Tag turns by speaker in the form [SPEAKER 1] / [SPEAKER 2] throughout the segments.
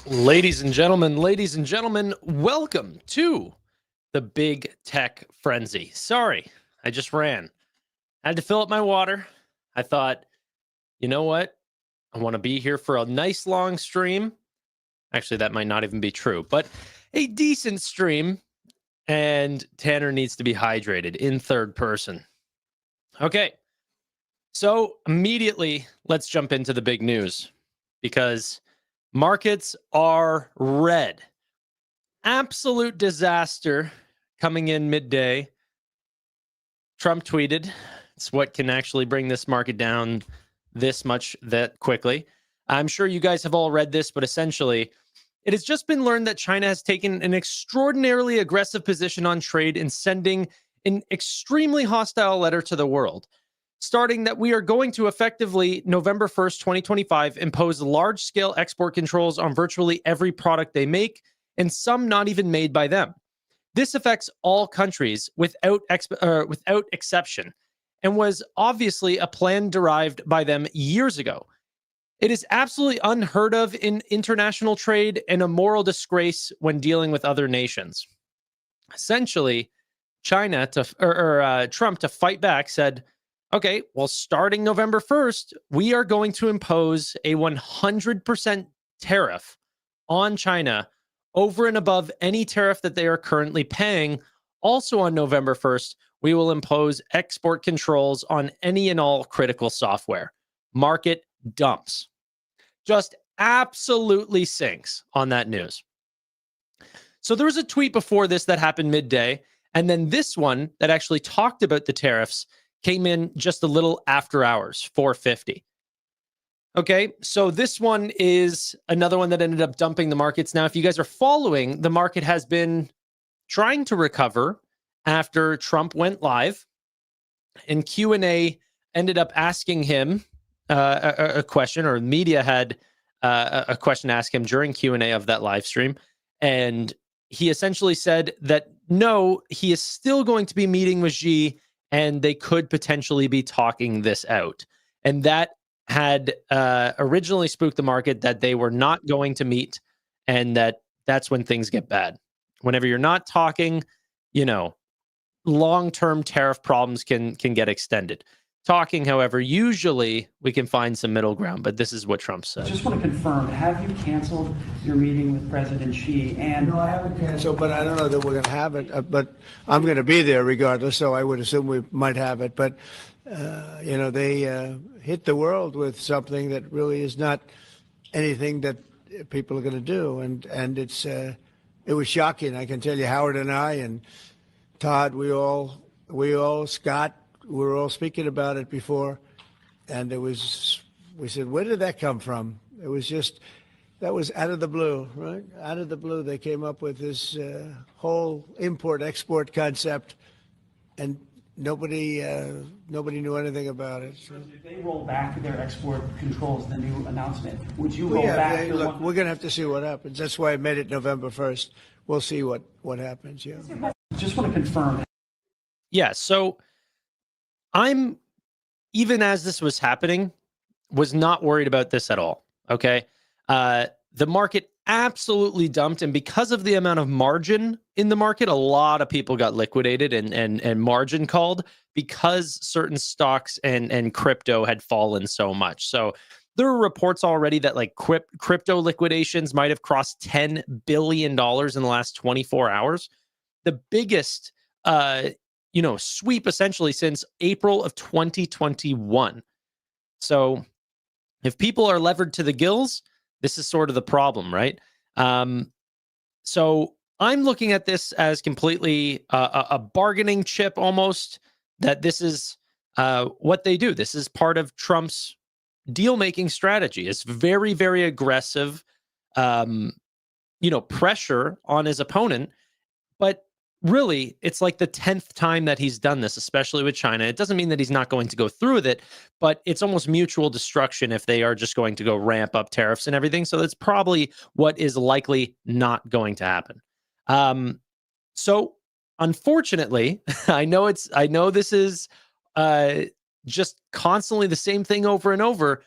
[SPEAKER 1] Ladies and gentlemen, welcome to the Big Tech Frenzy. Sorry, I just ran. I had to fill up my water. I thought, you know what? I want to be here for a nice long stream. Actually, that might not even be true, but a decent stream. And Tanner needs to be hydrated in third person. Okay. So immediately, let's jump into the big news because markets are red. Absolute disaster coming in midday. Trump tweeted, it's what can actually bring this market down this much that quickly. I'm sure you guys have all read this, but essentially, it has just been learned that China has taken an extraordinarily aggressive position on trade in sending an extremely hostile letter to the world, starting that we are going to effectively, November 1st, 2025, impose large-scale export controls on virtually every product they make, and some not even made by them. This affects all countries without exception, and was obviously a plan derived by them years ago. It is absolutely unheard of in international trade and a moral disgrace when dealing with other nations. Essentially, Trump to fight back said, okay, well, starting November 1st, we are going to impose a 100% tariff on China over and above any tariff that they are currently paying. Also on November 1st, we will impose export controls on any and all critical software. Market dumps. Just absolutely sinks on that news. So there was a tweet before this that happened midday, and then this one that actually talked about the tariffs came in just a little after hours, 4:50. Okay, so this one is another one that ended up dumping the markets. Now, if you guys are following, the market has been trying to recover after Trump went live, and Q&A ended up asking him a question, or media had a question asked him during Q&A of that live stream, and he essentially said that no, he is still going to be meeting with Xi, and they could potentially be talking this out. And that had originally spooked the market that they were not going to meet, and that's when things get bad. Whenever you're not talking, long-term tariff problems can get extended. Talking, however, usually we can find some middle ground, but this is what Trump said.
[SPEAKER 2] Just want to confirm, have you canceled your meeting with President Xi? And
[SPEAKER 3] no, I haven't canceled, but I don't know that we're going to have it. But I'm going to be there regardless, so I would assume we might have it. But, they hit the world with something that really is not anything that people are going to do. And it was shocking. I can tell you, Howard and I and Todd, we all, Scott, we were all speaking about it before. And we said, where did that come from? It was just, that was out of the blue, right? Out of the blue, they came up with this whole import-export concept, and nobody knew anything about it.
[SPEAKER 2] So if they roll back their export controls, the new announcement, would you roll back?
[SPEAKER 3] Look, we're going to have to see what happens. That's why I made it November 1st. We'll see what happens, yeah.
[SPEAKER 2] Just want to confirm.
[SPEAKER 1] Yeah, so I'm, even as this was happening, was not worried about this at all, okay? The market absolutely dumped, and because of the amount of margin in the market, a lot of people got liquidated and margin called because certain stocks and crypto had fallen so much. So there are reports already that like crypto liquidations might have crossed $10 billion in the last 24 hours. The biggest sweep essentially since April of 2021. So if people are levered to the gills, this is sort of the problem, right? So I'm looking at this as completely a bargaining chip almost, that this is what they do. This is part of Trump's deal-making strategy. It's very, very aggressive, pressure on his opponent. But really, it's like the 10th time that he's done this, especially with China. It doesn't mean that he's not going to go through with it, but it's almost mutual destruction if they are just going to go ramp up tariffs and everything. So that's probably what is likely not going to happen. So unfortunately, I know this is just constantly the same thing over and over,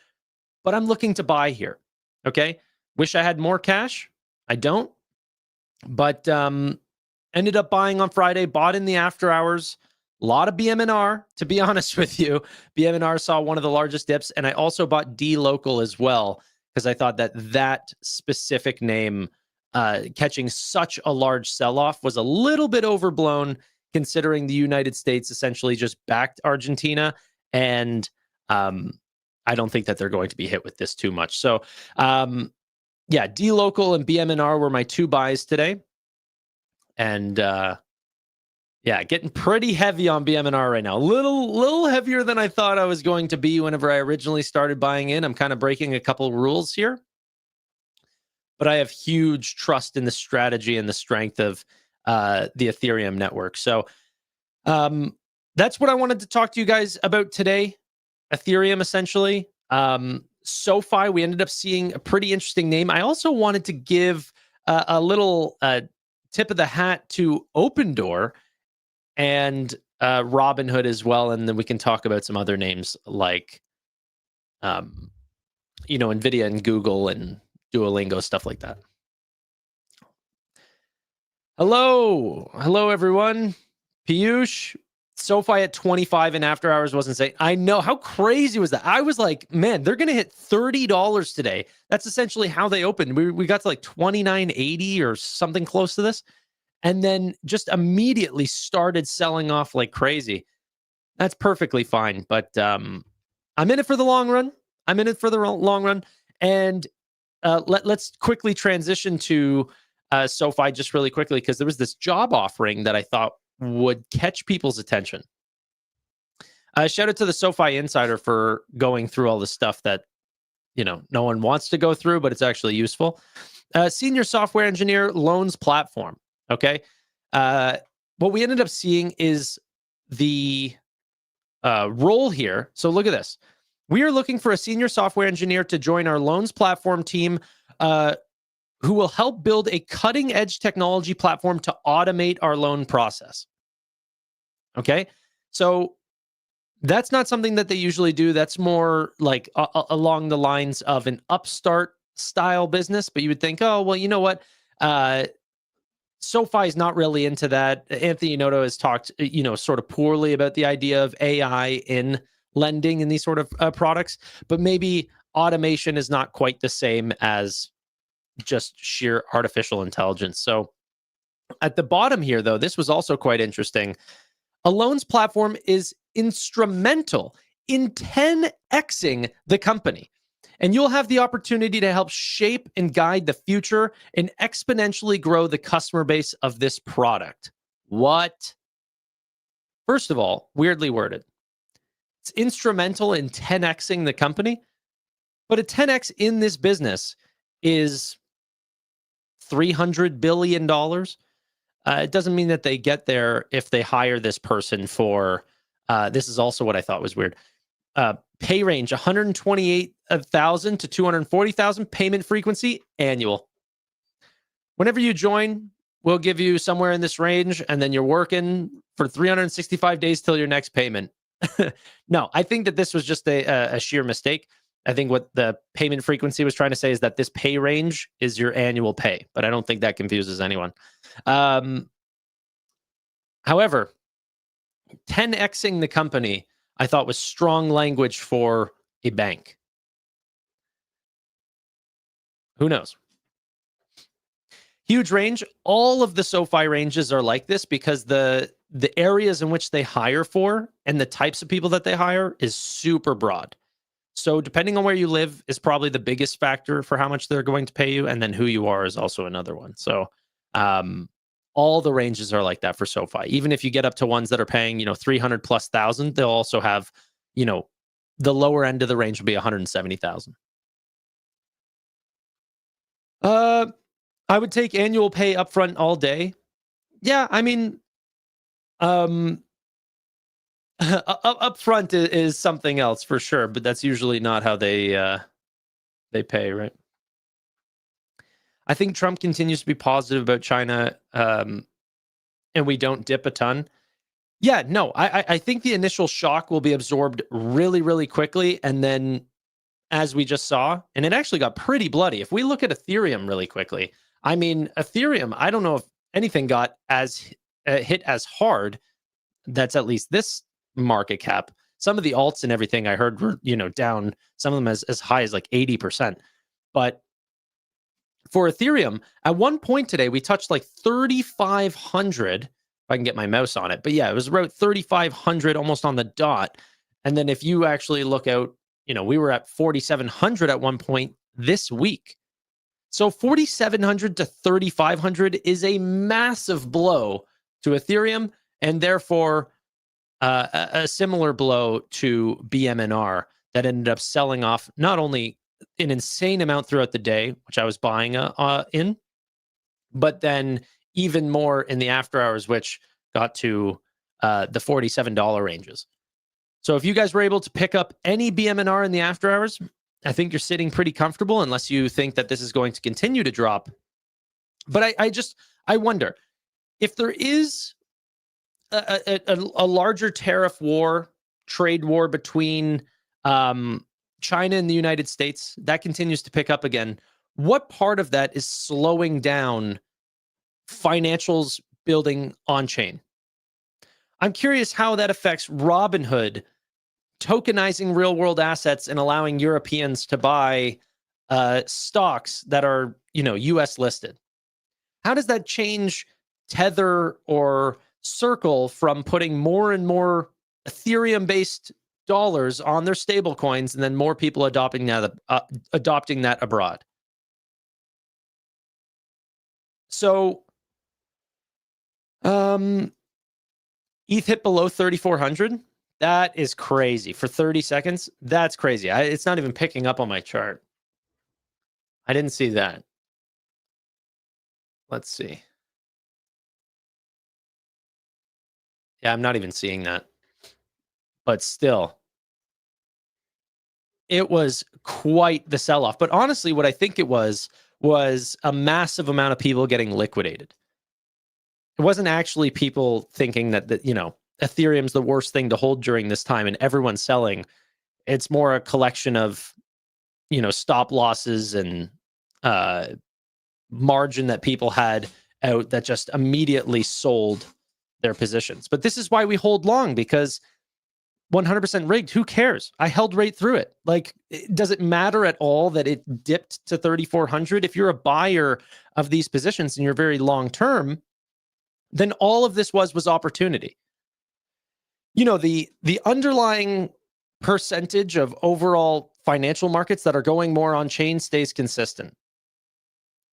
[SPEAKER 1] but I'm looking to buy here. Okay. Wish I had more cash. I don't. But ended up buying on Friday, bought in the after hours. A lot of BMNR, to be honest with you. BMNR saw one of the largest dips, and I also bought D Local as well because I thought that that specific name catching such a large sell-off was a little bit overblown, considering the United States essentially just backed Argentina, and I don't think that they're going to be hit with this too much. So, yeah, D Local and BMNR were my two buys today, and yeah, getting pretty heavy on BMNR right now. A little heavier than I thought I was going to be whenever I originally started buying in. I'm kind of breaking a couple rules here, but I have huge trust in the strategy and the strength of the Ethereum network. So that's what I wanted to talk to you guys about today. Ethereum, essentially. SoFi, we ended up seeing a pretty interesting name. I also wanted to give a little tip of the hat to Open Door and Robinhood as well, and then we can talk about some other names like, NVIDIA and Google and Duolingo, stuff like that. Hello, everyone. Piyush, SoFi at 25 and after hours wasn't saying. I know, how crazy was that? I was like, man, they're gonna hit $30 today. That's essentially how they opened. We got to like 29.80 or something close to this, and then just immediately started selling off like crazy. That's perfectly fine, but I'm in it for the long run. And let's quickly transition to SoFi just really quickly, because there was this job offering that I thought would catch people's attention. Shout out to the SoFi Insider for going through all the stuff that, no one wants to go through, but it's actually useful. Senior software engineer, loans platform. Okay. What we ended up seeing is the role here. So look at this. We are looking for a senior software engineer to join our loans platform team, who will help build a cutting edge technology platform to automate our loan process. Okay. So that's not something that they usually do. That's more like along the lines of an upstart style business, but you would think, oh, well, you know what? SoFi is not really into that. Anthony Noto has talked, sort of poorly about the idea of AI in lending and these sort of products, but maybe automation is not quite the same as just sheer artificial intelligence. So at the bottom here, though, this was also quite interesting. A loans platform is instrumental in 10xing the company, and you'll have the opportunity to help shape and guide the future and exponentially grow the customer base of this product. What? First of all, weirdly worded. It's instrumental in 10xing the company, but a 10x in this business is $300 billion. It doesn't mean that they get there if they hire this person for, this is also what I thought was weird. Pay range, 128,000 to 240,000, payment frequency, annual. Whenever you join, we'll give you somewhere in this range, and then you're working for 365 days till your next payment. No, I think that this was just a sheer mistake. I think what the payment frequency was trying to say is that this pay range is your annual pay, but I don't think that confuses anyone. However, 10xing the company, I thought, was strong language for a bank. Who knows? Huge range. All of the SoFi ranges are like this because the areas in which they hire for and the types of people that they hire is super broad. So depending on where you live is probably the biggest factor for how much they're going to pay you, and then who you are is also another one. So all the ranges are like that for SoFi. Even if you get up to ones that are paying, 300 plus thousand, they'll also have, the lower end of the range will be 170,000. I would take annual pay upfront all day. Yeah, I mean, upfront is something else for sure, but that's usually not how they pay, right? I think Trump continues to be positive about China, and we don't dip a ton. Yeah, no, I think the initial shock will be absorbed really, really quickly, and then as we just saw, and it actually got pretty bloody. If we look at Ethereum really quickly, I mean, Ethereum, I don't know if anything got as hit as hard. That's at least this market cap. Some of the alts and everything I heard were, down, some of them as high as like 80%. But for Ethereum, at one point today, we touched like 3,500. If I can get my mouse on it. But yeah, it was about 3,500 almost on the dot. And then if you actually look out, we were at 4,700 at one point this week. So 4,700 to 3,500 is a massive blow to Ethereum, and therefore a similar blow to BMNR that ended up selling off not only an insane amount throughout the day, which I was buying in, but then even more in the after hours, which got to the $47 ranges. So if you guys were able to pick up any BMNR in the after hours, I think you're sitting pretty comfortable, unless you think that this is going to continue to drop. But I wonder if there is a larger tariff war, trade war between China and the United States that continues to pick up again. What part of that is slowing down financials building on chain? I'm curious how that affects Robinhood tokenizing real world assets and allowing Europeans to buy stocks that are, US listed. How does that change Tether or Circle from putting more and more Ethereum based dollars on their stable coins and then more people adopting that abroad? So ETH hit below 3,400. That is crazy for 30 seconds. That's crazy. It's not even picking up on my chart. I didn't see that. Let's see. Yeah, I'm not even seeing that. But still, it was quite the sell-off. But honestly, what I think it was a massive amount of people getting liquidated. It wasn't actually people thinking that Ethereum's the worst thing to hold during this time and everyone's selling. It's more a collection of, stop losses and margin that people had out that just immediately sold their positions. But this is why we hold long, because 100% rigged. Who cares? I held right through it. Like, does it matter at all that it dipped to 3,400? If you're a buyer of these positions and you're very long term, then all of this was opportunity. The underlying percentage of overall financial markets that are going more on chain stays consistent.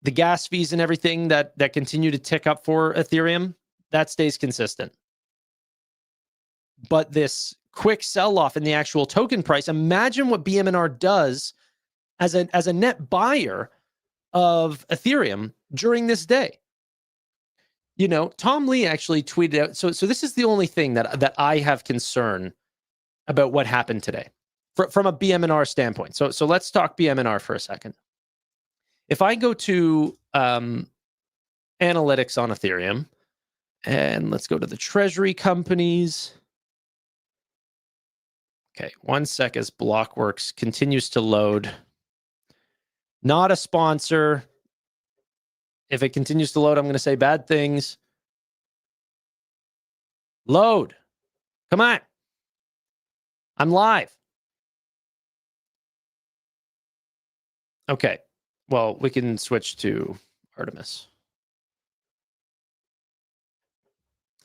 [SPEAKER 1] The gas fees and everything that continue to tick up for Ethereum, that stays consistent. But this quick sell-off in the actual token price, imagine what BMNR does as a net buyer of Ethereum during this day. Tom Lee actually tweeted out. So this is the only thing that I have concern about what happened today from a BMNR standpoint. So let's talk BMNR for a second. If I go to analytics on Ethereum, and let's go to the treasury companies. Okay, 1 sec as Blockworks continues to load. Not a sponsor. If it continues to load, I'm going to say bad things. Load. Come on. I'm live. Okay. Well, we can switch to Artemis.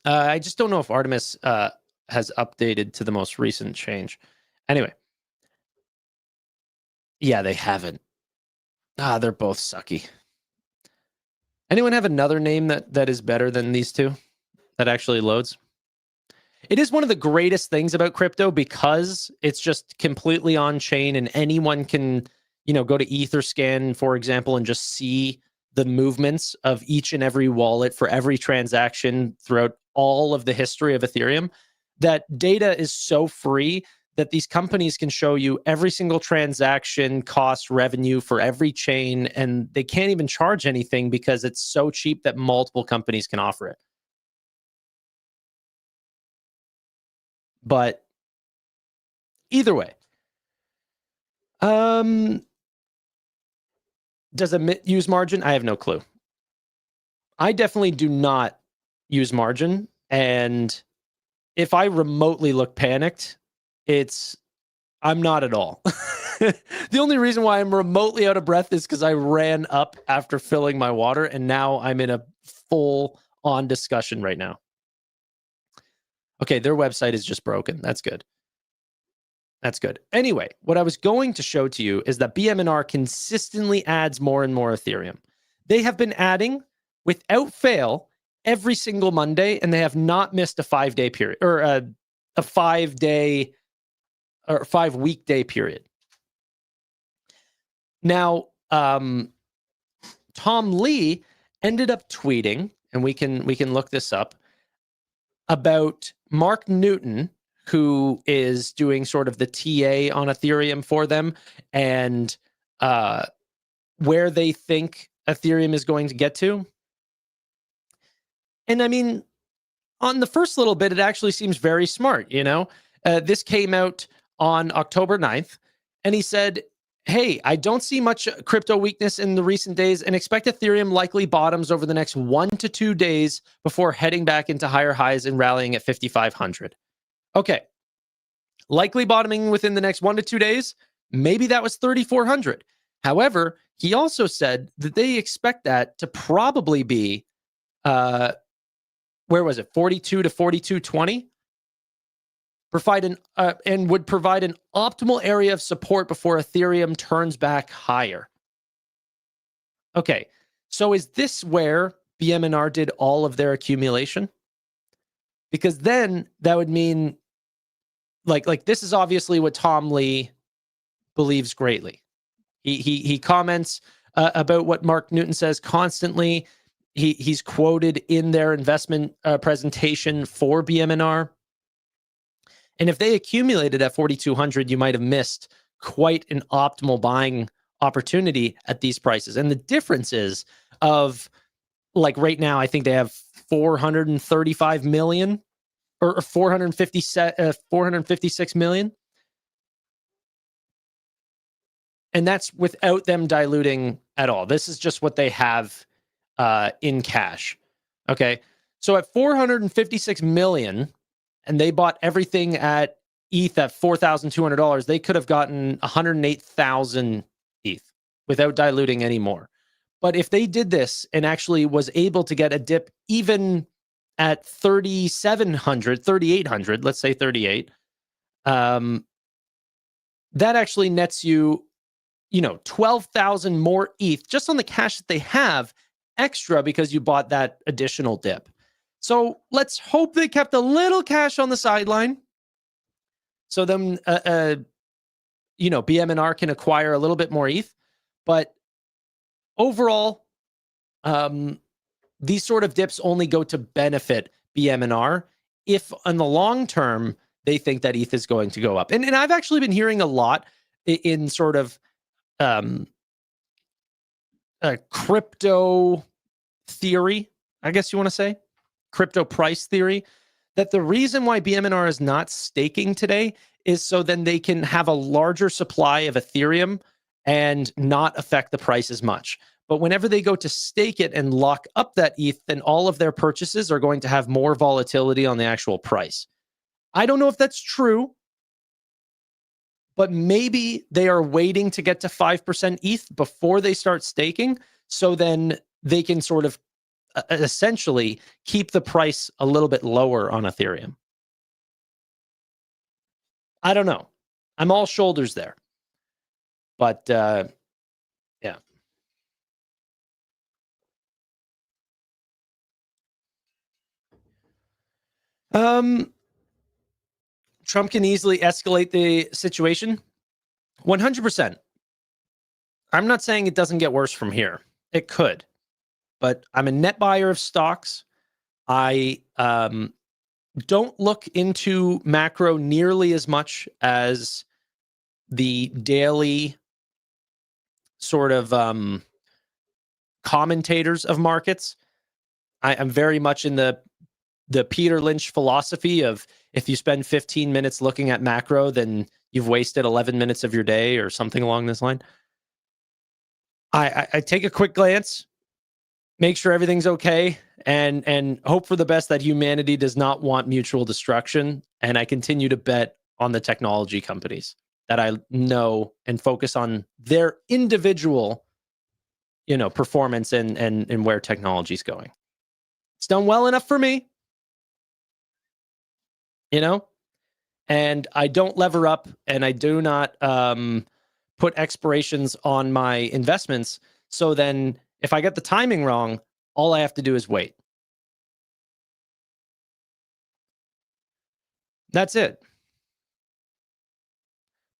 [SPEAKER 1] I just don't know if Artemis has updated to the most recent change. Anyway. Yeah, they haven't. They're both sucky. Anyone have another name that is better than these two that actually loads? It is one of the greatest things about crypto because it's just completely on chain and anyone can, go to Etherscan, for example, and just see the movements of each and every wallet for every transaction throughout all of the history of Ethereum. That data is so free that these companies can show you every single transaction, cost, revenue for every chain, and they can't even charge anything because it's so cheap that multiple companies can offer it. But either way, Does it use margin? I have no clue. I definitely do not use margin. And if I remotely look panicked, I'm not at all. The only reason why I'm remotely out of breath is because I ran up after filling my water, and now I'm in a full-on discussion right now. Okay, their website is just broken. That's good. That's good. Anyway, what I was going to show to you is that BMNR consistently adds more and more Ethereum. They have been adding without fail every single Monday, and they have not missed a 5-day period or a 5-day or 5-weekday period. Now, Tom Lee ended up tweeting, and we can look this up, about Mark Newton, who is doing sort of the TA on Ethereum for them, and where they think Ethereum is going to get to. And I mean, on the first little bit, it actually seems very smart, you know? This came out on October 9th, and he said, hey, I don't see much crypto weakness in the recent days and expect Ethereum likely bottoms over the next 1 to 2 days before heading back into higher highs and rallying at 5,500. Okay. Likely bottoming within the next 1 to 2 days. Maybe that was 3,400. However, he also said that they expect that to probably be, where was it? 42 to 42.20. And would provide an optimal area of support before Ethereum turns back higher. Okay, so is this where BMNR did all of their accumulation? Because then that would mean, like this is obviously what Tom Lee believes greatly. He comments about what Mark Newton says constantly. He's quoted in their investment presentation for BMNR. And if they accumulated at 4,200, you might have missed quite an optimal buying opportunity at these prices. And the difference is of, like, right now, I think they have 435 million or 456 million. And that's without them diluting at all. This is just what they have in cash. Okay. So at 456 million, and they bought everything at ETH at $4,200, they could have gotten 108,000 ETH without diluting any more. But if they did this and actually was able to get a dip even at 3,700, 3,800, let's say 38, that actually nets you, 12,000 more ETH just on the cash that they have extra because you bought that additional dip. So let's hope they kept a little cash on the sideline. So then, BMNR can acquire a little bit more ETH. But overall, these sort of dips only go to benefit BMNR if on the long term, they think that ETH is going to go up. And I've actually been hearing a lot in sort of crypto theory, I guess you want to say. Crypto price theory, that the reason why BMNR is not staking today is so then they can have a larger supply of Ethereum and not affect the price as much. But whenever they go to stake it and lock up that ETH, then all of their purchases are going to have more volatility on the actual price. I don't know if that's true, but maybe they are waiting to get to 5% ETH before they start staking, so then they can sort of essentially keep the price a little bit lower on Ethereum. I don't know. I'm all shoulders there. But yeah. Trump can easily escalate the situation. 100%. I'm not saying it doesn't get worse from here. It could. But I'm a net buyer of stocks. I don't look into macro nearly as much as the daily sort of commentators of markets. I'm very much in the Peter Lynch philosophy of, if you spend 15 minutes looking at macro, then you've wasted 11 minutes of your day or something along this line. I take a quick glance, make sure everything's okay, and hope for the best that humanity does not want mutual destruction. And I continue to bet on the technology companies that I know and focus on their individual, performance and where technology's going. It's done well enough for me, and I don't lever up, and I do not put expirations on my investments. So then if I get the timing wrong, all I have to do is wait. That's it.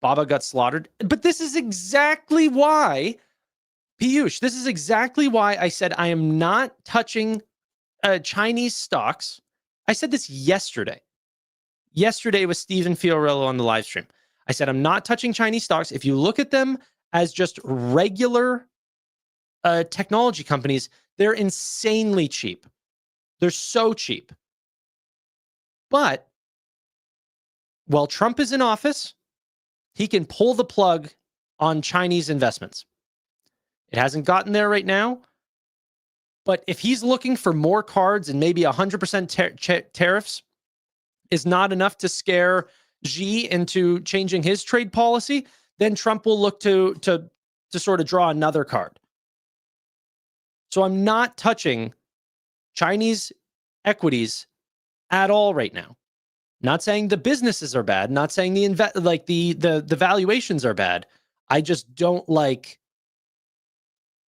[SPEAKER 1] Baba got slaughtered. But this is exactly why, Piyush, this is exactly why I said I am not touching Chinese stocks. I said this yesterday. Yesterday with Stephen Fiorillo on the live stream. I said I'm not touching Chinese stocks. If you look at them as just regular technology companies, they're insanely cheap. They're so cheap. But while Trump is in office, he can pull the plug on Chinese investments. It hasn't gotten there right now. But if he's looking for more cards and maybe 100% tariffs is not enough to scare Xi into changing his trade policy, then Trump will look to sort of draw another card. So I'm not touching Chinese equities at all right now. Not saying the businesses are bad, not saying the valuations are bad. I just don't like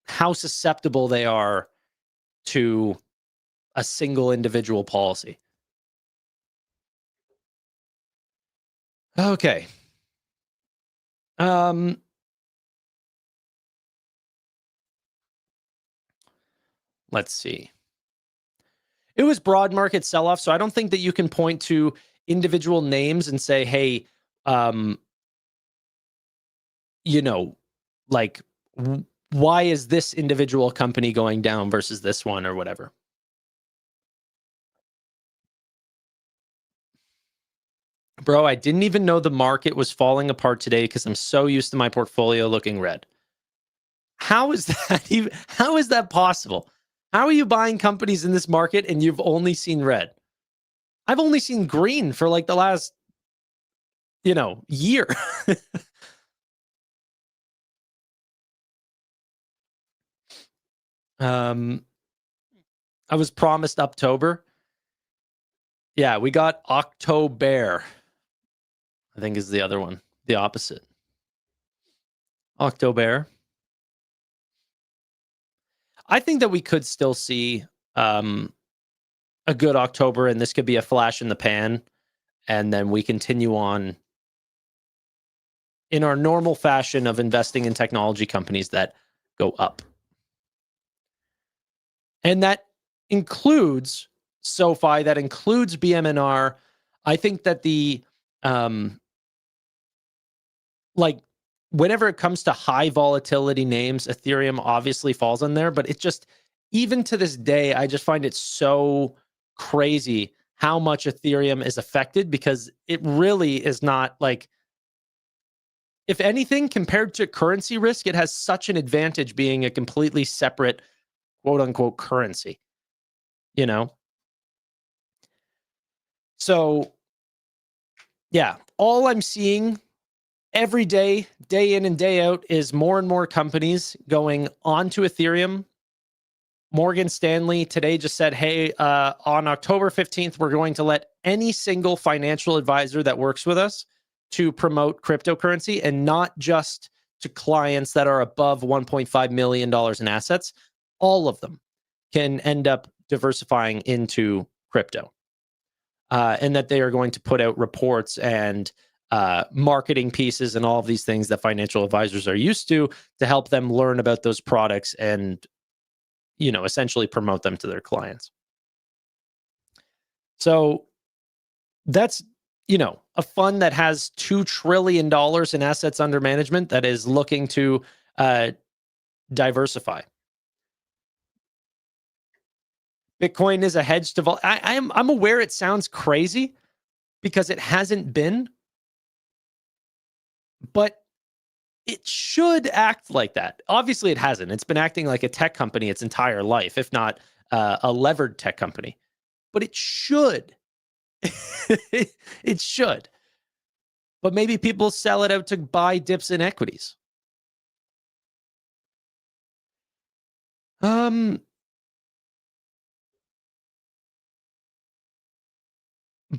[SPEAKER 1] how susceptible they are to a single individual policy. Okay. Let's see. It was broad market sell-off, so I don't think that you can point to individual names and say, hey, why is this individual company going down versus this one or whatever? Bro, I didn't even know the market was falling apart today because I'm so used to my portfolio looking red. How is that possible? How are you buying companies in this market and you've only seen red? I've only seen green for like the last, year. I was promised October. Yeah, we got October, I think is the other one, the opposite. October. I think that we could still see a good October, and this could be a flash in the pan, and then we continue on in our normal fashion of investing in technology companies that go up. And that includes SoFi, that includes BMNR. I think that whenever it comes to high volatility names, Ethereum obviously falls in there, but it just, even to this day, I just find it so crazy how much Ethereum is affected, because it really is not if anything, compared to currency risk, it has such an advantage being a completely separate quote unquote currency, So yeah, all I'm seeing every day, day in and day out, is more and more companies going onto Ethereum. Morgan Stanley today just said, hey, on October 15th, we're going to let any single financial advisor that works with us to promote cryptocurrency, and not just to clients that are above $1.5 million in assets. All of them can end up diversifying into crypto. And that they are going to put out reports and marketing pieces and all of these things that financial advisors are used to help them learn about those products and, essentially promote them to their clients. So that's, a fund that has $2 trillion in assets under management that is looking to diversify. Bitcoin is a hedge to I'm aware it sounds crazy because it hasn't been. But it should act like that. Obviously, it hasn't. It's been acting like a tech company its entire life, if not a levered tech company. But it should. It should. But maybe people sell it out to buy dips in equities.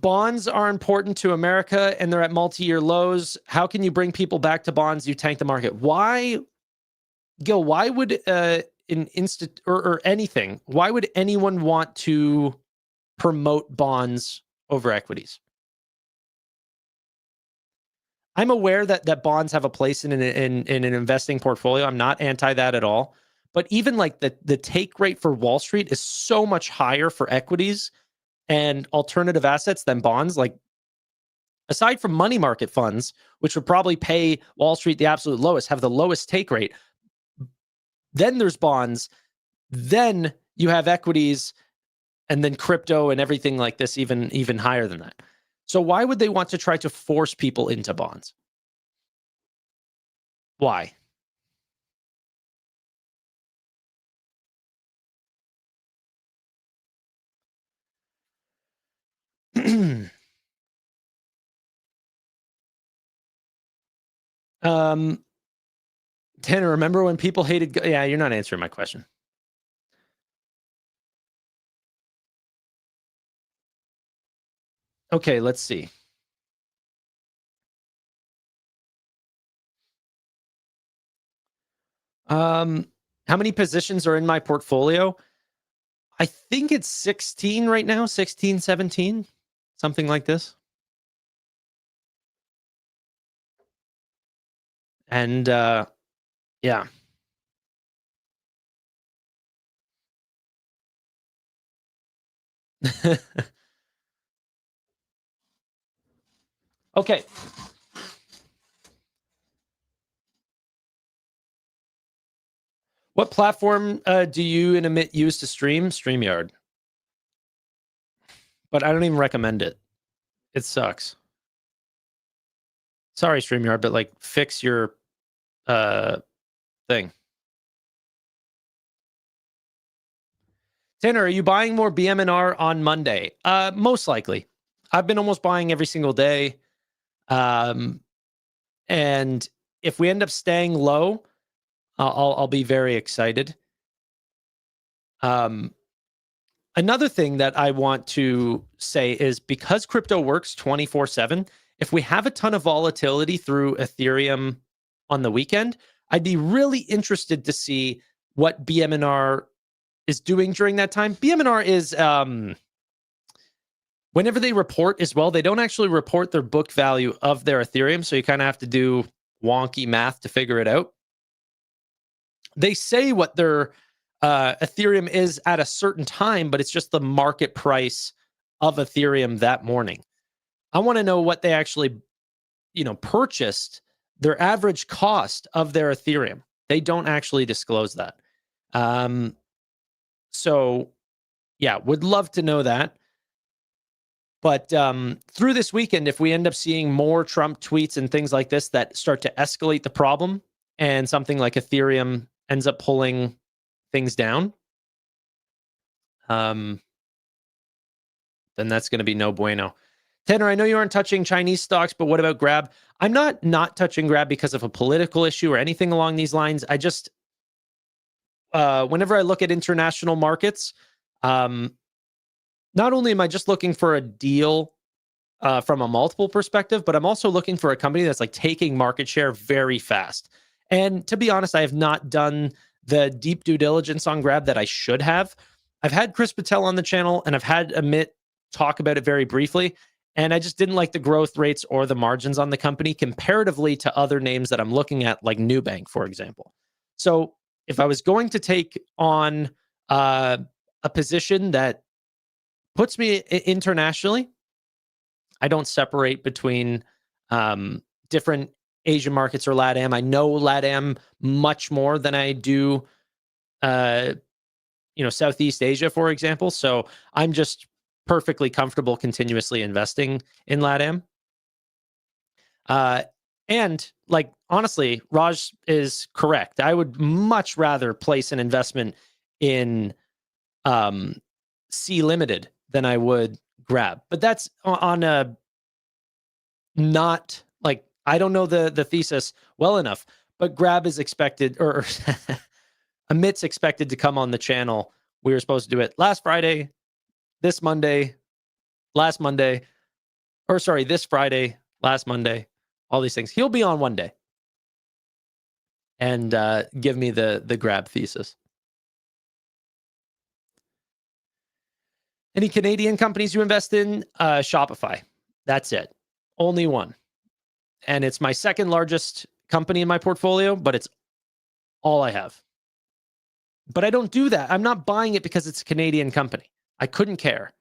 [SPEAKER 1] Bonds are important to America and they're at multi-year lows. How can you bring people back to bonds? You tank the market. Why, Gil, why would an or anything, why would anyone want to promote bonds over equities? I'm aware that bonds have a place in an investing portfolio. I'm not anti that at all. But even like the take rate for Wall Street is so much higher for equities and alternative assets than bonds. Like, aside from money market funds, which would probably pay Wall Street the absolute lowest, have the lowest take rate, then there's bonds, then you have equities, and then crypto and everything like this even higher than that. So why would they want to try to force people into bonds? Why? Tanner, remember when people hated... Yeah, you're not answering my question. Okay, let's see. How many positions are in my portfolio? I think it's 16 right now, 16, 17, something like this. And yeah. Okay. What platform do you and Amit use to stream? StreamYard. But I don't even recommend it. It sucks. Sorry, StreamYard, but like fix your thing. Tanner, are you buying more BMNR on Monday? Most likely. I've been almost buying every single day. And if we end up staying low, I'll be very excited. Another thing that I want to say is, because crypto works 24/7, if we have a ton of volatility through Ethereum on the weekend, I'd be really interested to see what BMNR is doing during that time. BMNR is, whenever they report as well, they don't actually report their book value of their Ethereum, so you kind of have to do wonky math to figure it out. They say what their Ethereum is at a certain time, but it's just the market price of Ethereum that morning. I want to know what they actually, purchased, their average cost of their Ethereum. They don't actually disclose that. So yeah, would love to know that. But through this weekend, if we end up seeing more Trump tweets and things like this that start to escalate the problem, and something like Ethereum ends up pulling things down, then that's going to be no bueno. Tanner, I know you aren't touching Chinese stocks, but what about Grab? I'm not touching Grab because of a political issue or anything along these lines. I just, whenever I look at international markets, not only am I just looking for a deal from a multiple perspective, but I'm also looking for a company that's like taking market share very fast. And to be honest, I have not done the deep due diligence on Grab that I should have. I've had Chris Patel on the channel and I've had Amit talk about it very briefly. And I just didn't like the growth rates or the margins on the company comparatively to other names that I'm looking at, like Nubank, for example. So if I was going to take on a position that puts me internationally, I don't separate between different Asian markets or LATAM. I know LATAM much more than I do, Southeast Asia, for example. So I'm just perfectly comfortable continuously investing in LATAM. And like, honestly, Raj is correct. I would much rather place an investment in C Limited than I would Grab. But that's on a not like, I don't know the thesis well enough, but Grab is expected, or Amit's expected to come on the channel. We were supposed to do it last Friday, this Monday, last Monday, or sorry, this Friday, last Monday, all these things. He'll be on one day and give me the Grab thesis. Any Canadian companies you invest in? Shopify. That's it. Only one. And it's my second largest company in my portfolio, but it's all I have. But I don't do that. I'm not buying it because it's a Canadian company. I couldn't care.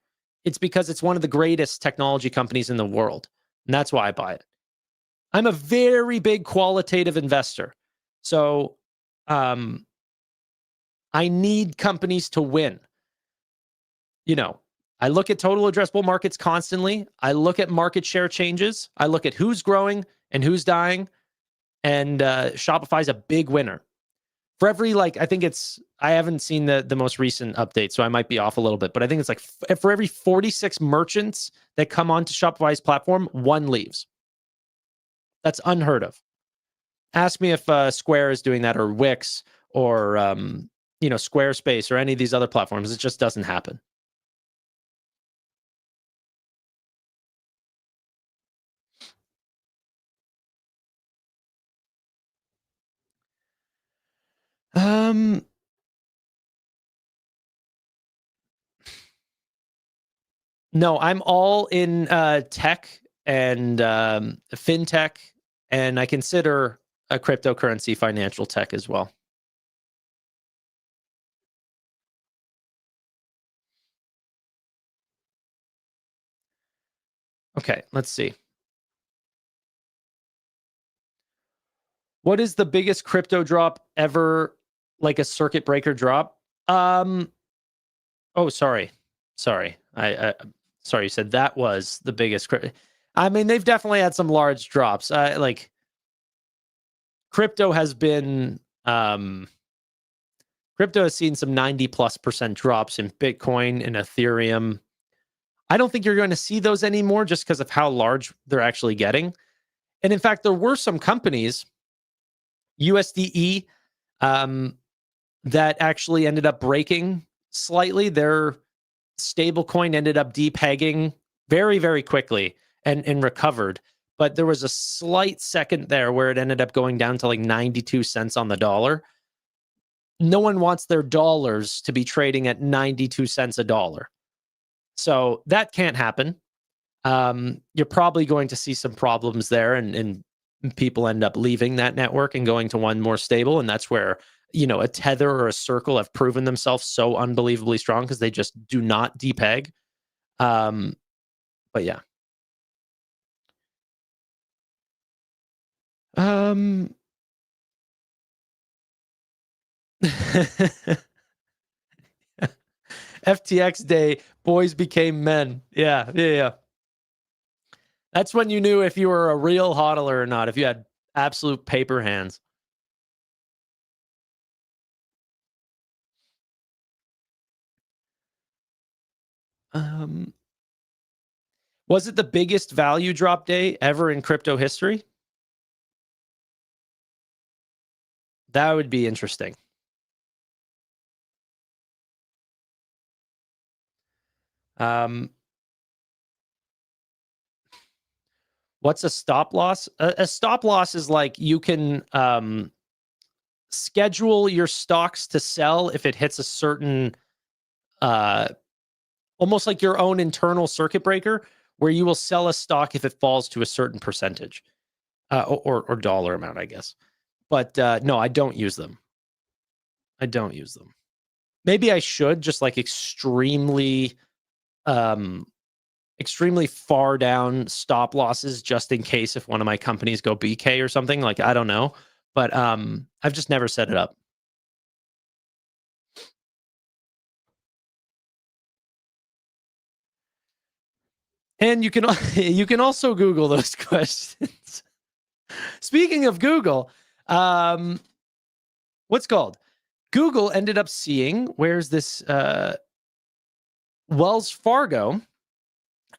[SPEAKER 1] It's because it's one of the greatest technology companies in the world. And that's why I buy it. I'm a very big qualitative investor. So I need companies to win. You know, I look at total addressable markets constantly. I look at market share changes. I look at who's growing and who's dying. And Shopify is a big winner. For every, like, I think it's, I haven't seen the most recent update, so I might be off a little bit, but I think it's like for every 46 merchants that come onto Shopify's platform, one leaves. That's unheard of. Ask me if Square is doing that, or Wix, or Squarespace, or any of these other platforms. It just doesn't happen. No, I'm all in tech and fintech, and I consider a cryptocurrency financial tech as well. Okay, let's see. What is the biggest crypto drop ever, like a circuit breaker drop? Oh, sorry. I sorry, you said that was the biggest crypto. I mean, they've definitely had some large drops. Like, crypto has been crypto has seen some 90+% drops in Bitcoin and Ethereum. I don't think you're going to see those anymore just because of how large they're actually getting. And in fact, there were some companies, USDE, that actually ended up breaking slightly. Their stable coin ended up depegging very, very quickly and recovered. But there was a slight second there where it ended up going down to like 92 cents on the dollar. No one wants their dollars to be trading at 92 cents a dollar. So that can't happen. You're probably going to see some problems there, and people end up leaving that network and going to one more stable. And that's where, a Tether or a Circle have proven themselves so unbelievably strong, because they just do not depeg. But yeah. FTX day, boys became men. Yeah. That's when you knew if you were a real hodler or not, if you had absolute paper hands. Was it the biggest value drop day ever in crypto history? That would be interesting. What's a stop loss? A stop loss is like, you can schedule your stocks to sell if it hits a certain, almost like your own internal circuit breaker, where you will sell a stock if it falls to a certain percentage, or dollar amount, I guess. But no, I don't use them. Maybe I should, just like extremely far down stop losses, just in case if one of my companies go BK or something. Like, I don't know, but I've just never set it up. And you can you can also Google those questions. Speaking of Google, what's called? Google ended up seeing, where's this? Wells Fargo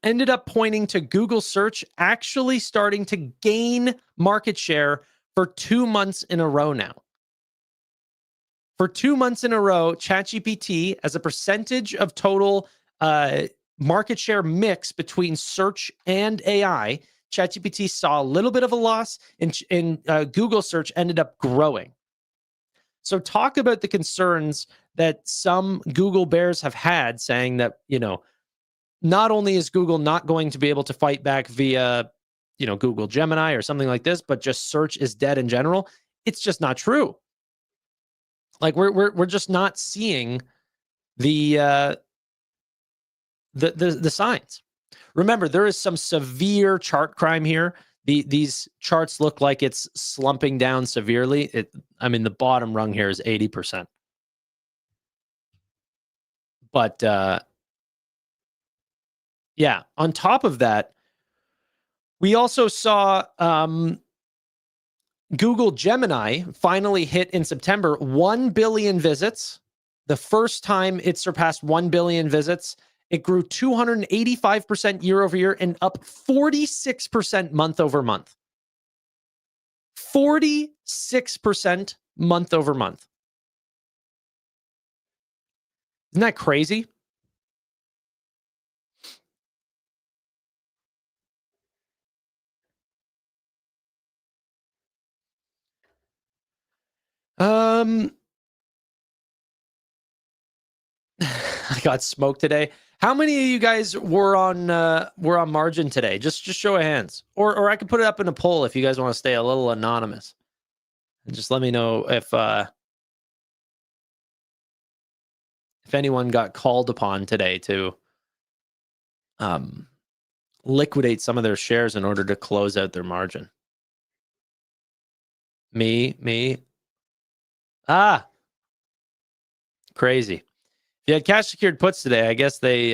[SPEAKER 1] ended up pointing to Google search actually starting to gain market share for 2 months in a row now. For 2 months in a row, ChatGPT, as a percentage of total market share mix between search and AI, ChatGPT saw a little bit of a loss, and Google search ended up growing. So talk about the concerns that some Google bears have had, saying that, not only is Google not going to be able to fight back via, Google Gemini or something like this, but just search is dead in general. It's just not true. Like we're just not seeing the signs. Remember, there is some severe chart crime here. These charts look like it's slumping down severely. The bottom rung here is 80%. But yeah, on top of that, we also saw Google Gemini finally hit in September 1 billion visits. The first time it surpassed 1 billion visits, it grew 285% year over year and up 46% month over month. 46% month over month. Isn't that crazy? I got smoked today. How many of you guys were on margin today? Just show of hands, or I could put it up in a poll if you guys want to stay a little anonymous, and just let me know if anyone got called upon today to liquidate some of their shares in order to close out their margin. Me. Crazy. If you had cash secured puts today, I guess they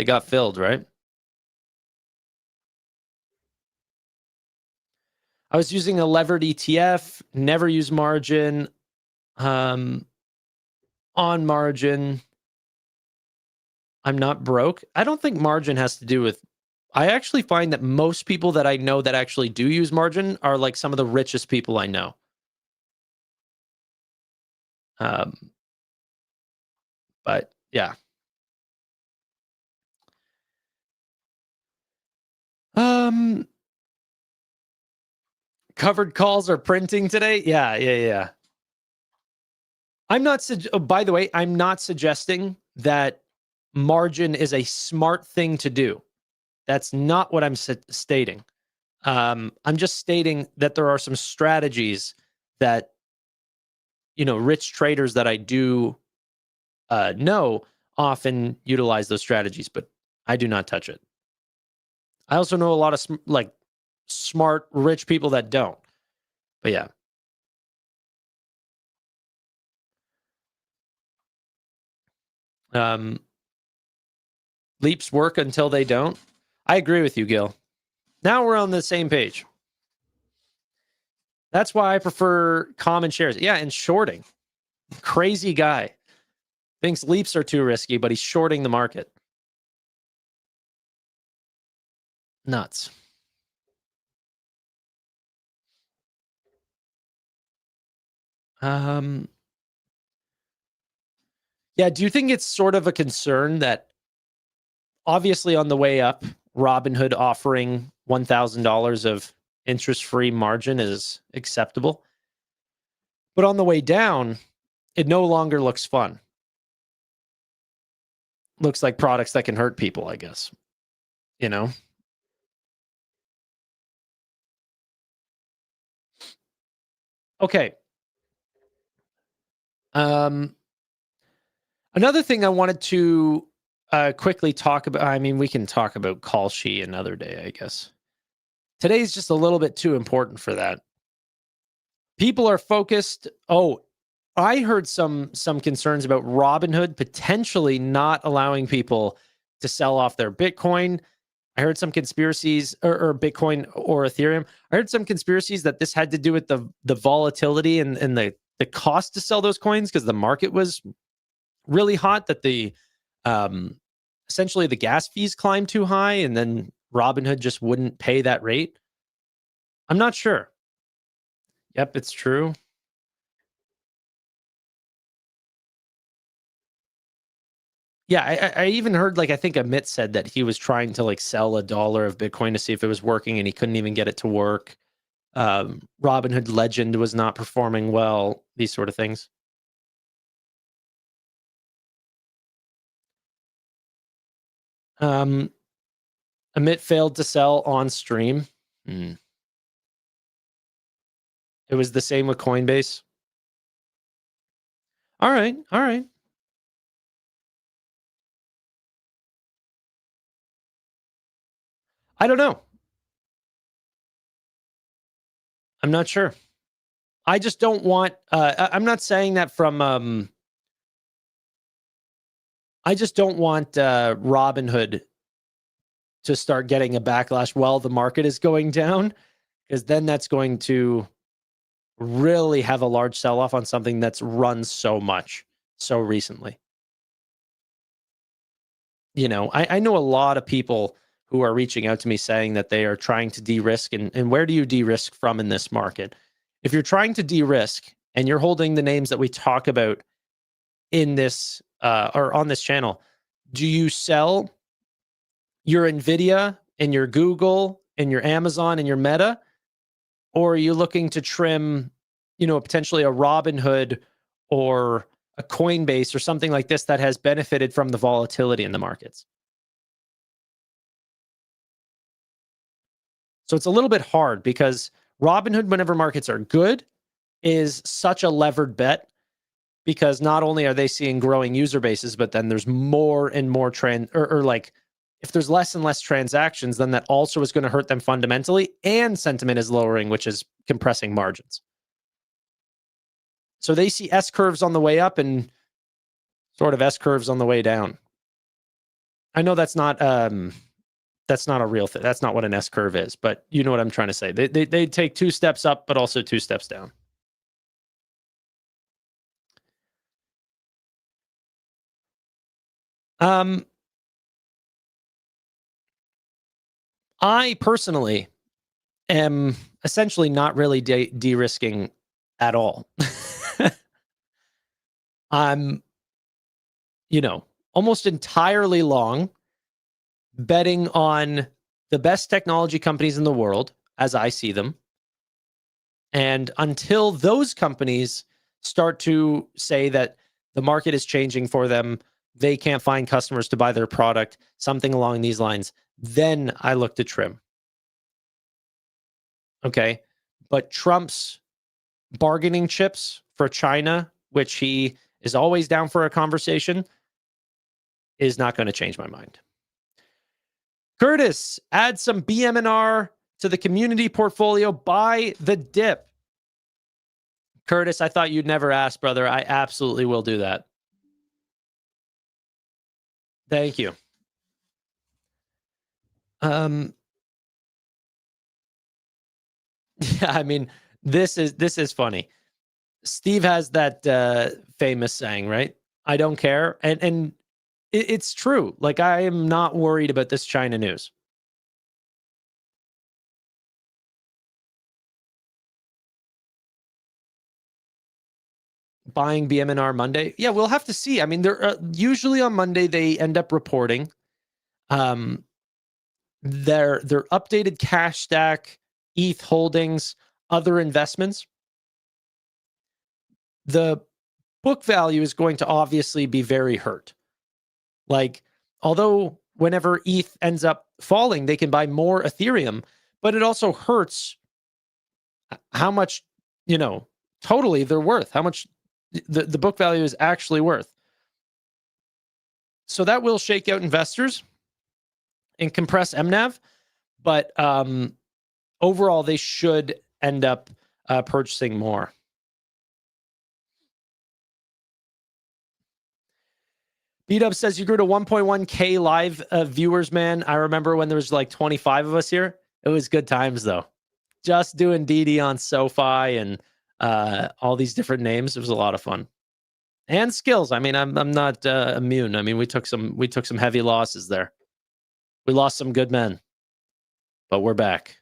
[SPEAKER 1] got filled, right? I was using a levered ETF, never use margin. On margin, I'm not broke. I don't think margin has to do with. I actually find that most people that I know that actually do use margin are like some of the richest people I know. But yeah. Covered calls are printing today. Yeah. I'm not. By the way, I'm not suggesting that margin is a smart thing to do. That's not what I'm stating. I'm just stating that there are some strategies that, rich traders that I do know often utilize those strategies, but I do not touch it. I also know a lot of smart, rich people that don't. But yeah. Leaps work until they don't. I agree with you, Gil. Now we're on the same page. That's why I prefer common shares. Yeah, and shorting. Crazy guy. Thinks leaps are too risky, but he's shorting the market. Nuts. Yeah, do you think it's sort of a concern that obviously on the way up, Robinhood offering $1,000 of interest-free margin is acceptable? But on the way down, it no longer looks fun. Looks like products that can hurt people, I guess. Okay. Another thing I wanted to quickly talk about, we can talk about Kalshi another day, I guess. Today's just a little bit too important for that. People are focused. Oh, I heard some concerns about Robinhood potentially not allowing people to sell off their Bitcoin. I heard some conspiracies, or Bitcoin or Ethereum. I heard some conspiracies that this had to do with the volatility and the cost to sell those coins because the market was really hot, that the essentially the gas fees climbed too high and then Robinhood just wouldn't pay that rate. I'm not sure. Yep, it's true. Yeah, I even heard, like, I think Amit said that he was trying to like sell $1 of Bitcoin to see if it was working and he couldn't even get it to work. Robinhood Legend was not performing well, these sort of things. Amit failed to sell on stream. It was the same with Coinbase. All right. I don't know. I'm not sure. I just don't want, I'm not saying that from, I just don't want Robinhood to start getting a backlash while the market is going down, because then that's going to really have a large sell-off on something that's run so much so recently. You know, I know a lot of people who are reaching out to me saying that they are trying to de-risk. And where do you de-risk from in this market? If you're trying to de-risk and you're holding the names that we talk about in this or on this channel, do you sell your Nvidia and your Google and your Amazon and your Meta? Or are you looking to trim, you know, potentially a Robinhood or a Coinbase or something like this that has benefited from the volatility in the markets? So it's a little bit hard because Robinhood, whenever markets are good, is such a levered bet, because not only are they seeing growing user bases, but then there's more and more like, if there's less and less transactions, then that also is going to hurt them fundamentally, and sentiment is lowering, which is compressing margins. So they see S curves on the way up and sort of S curves on the way down. I know that's not a real thing. That's not what an S curve is, but you know what I'm trying to say. They take 2 steps up, but also 2 steps down. I personally am essentially not really de-risking at all. I'm, you know, almost entirely long, betting on the best technology companies in the world as I see them. And until those companies start to say that the market is changing for them, they can't find customers to buy their product, something along these lines, then I look to trim. Okay. But Trump's bargaining chips for China, which he is always down for a conversation, is not going to change my mind. Curtis, add some BMNR to the community portfolio. Buy the dip. Curtis, I thought you'd never ask, brother. I absolutely will do that. Thank you. Yeah, I mean, this is funny. Steve has that famous saying, right? I don't care. And it's true. Like, I am not worried about this China news. Buying BMNR Monday. Yeah, we'll have to see. I mean, they're usually on Monday they end up reporting their updated cash stack, ETH holdings, other investments. The book value is going to obviously be very hurt. Like, although whenever ETH ends up falling, they can buy more Ethereum, but it also hurts how much, you know, totally they're worth, how much the book value is actually worth. So that will shake out investors and compress MNAV, but overall they should end up purchasing more. B-Dub says you grew to 1.1K live viewers, man. I remember when there was like 25 of us here. It was good times, though. Just doing DD on SoFi and all these different names. It was a lot of fun. And skills. I mean, I'm not immune. I mean, we took some heavy losses there. We lost some good men, but we're back.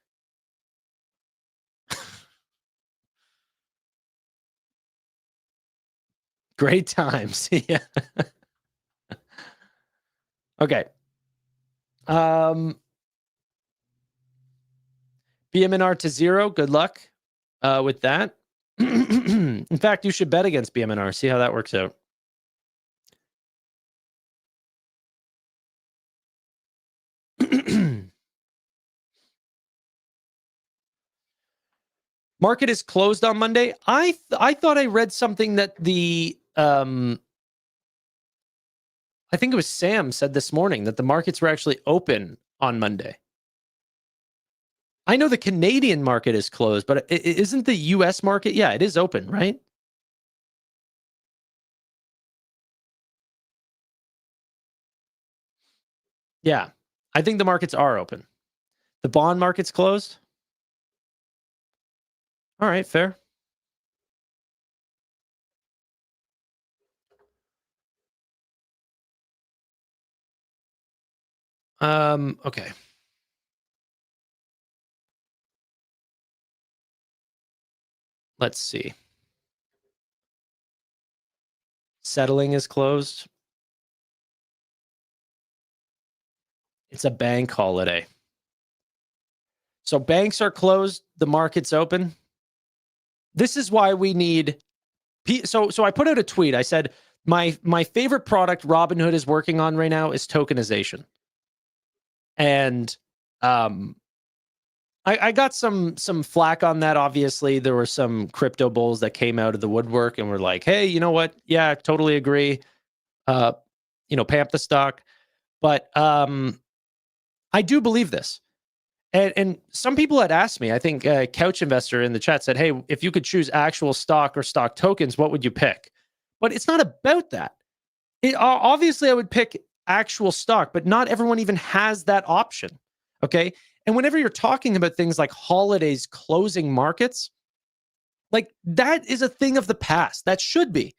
[SPEAKER 1] Great times. Yeah. Okay. BMNR to 0. Good luck with that. In fact, you should bet against BMNR. See how that works out. Market is closed on Monday. I thought I read something that the I think it was Sam said this morning that the markets were actually open on Monday. I know the Canadian market is closed, but isn't the US market? Yeah, it is open, right? Yeah, I think the markets are open. The bond market's closed. All right, fair. Okay. Let's see. Settling is closed. It's a bank holiday. So banks are closed, the market's open. This is why we need so I put out a tweet. I said my favorite product Robinhood is working on right now is tokenization. And I got some flack on that. Obviously, there were some crypto bulls that came out of the woodwork and were like, "Hey, you know what? Yeah, totally agree. Pamp the stock." But I do believe this. And some people had asked me, I think Couch Investor in the chat said, "Hey, if you could choose actual stock or stock tokens, what would you pick?" But it's not about that. Obviously, I would pick actual stock, but not everyone even has that option. Okay. And whenever you're talking about things like holidays closing markets, like that is a thing of the past. That should be,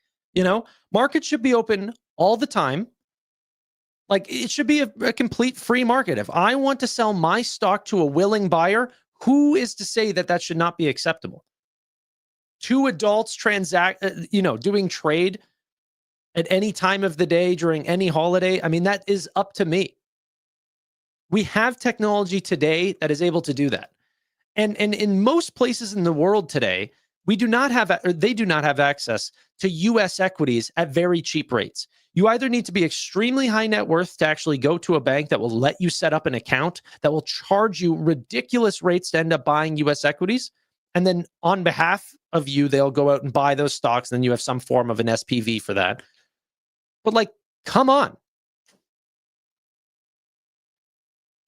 [SPEAKER 1] markets should be open all the time. Like it should be a complete free market. If I want to sell my stock to a willing buyer, who is to say that that should not be acceptable? Two adults doing trade at any time of the day during any holiday. I mean, that is up to me. We have technology today that is able to do that. And in most places in the world today, they do not have access to US equities at very cheap rates. You either need to be extremely high net worth to actually go to a bank that will let you set up an account that will charge you ridiculous rates to end up buying US equities. And then on behalf of you, they'll go out and buy those stocks. And then you have some form of an SPV for that. But come on.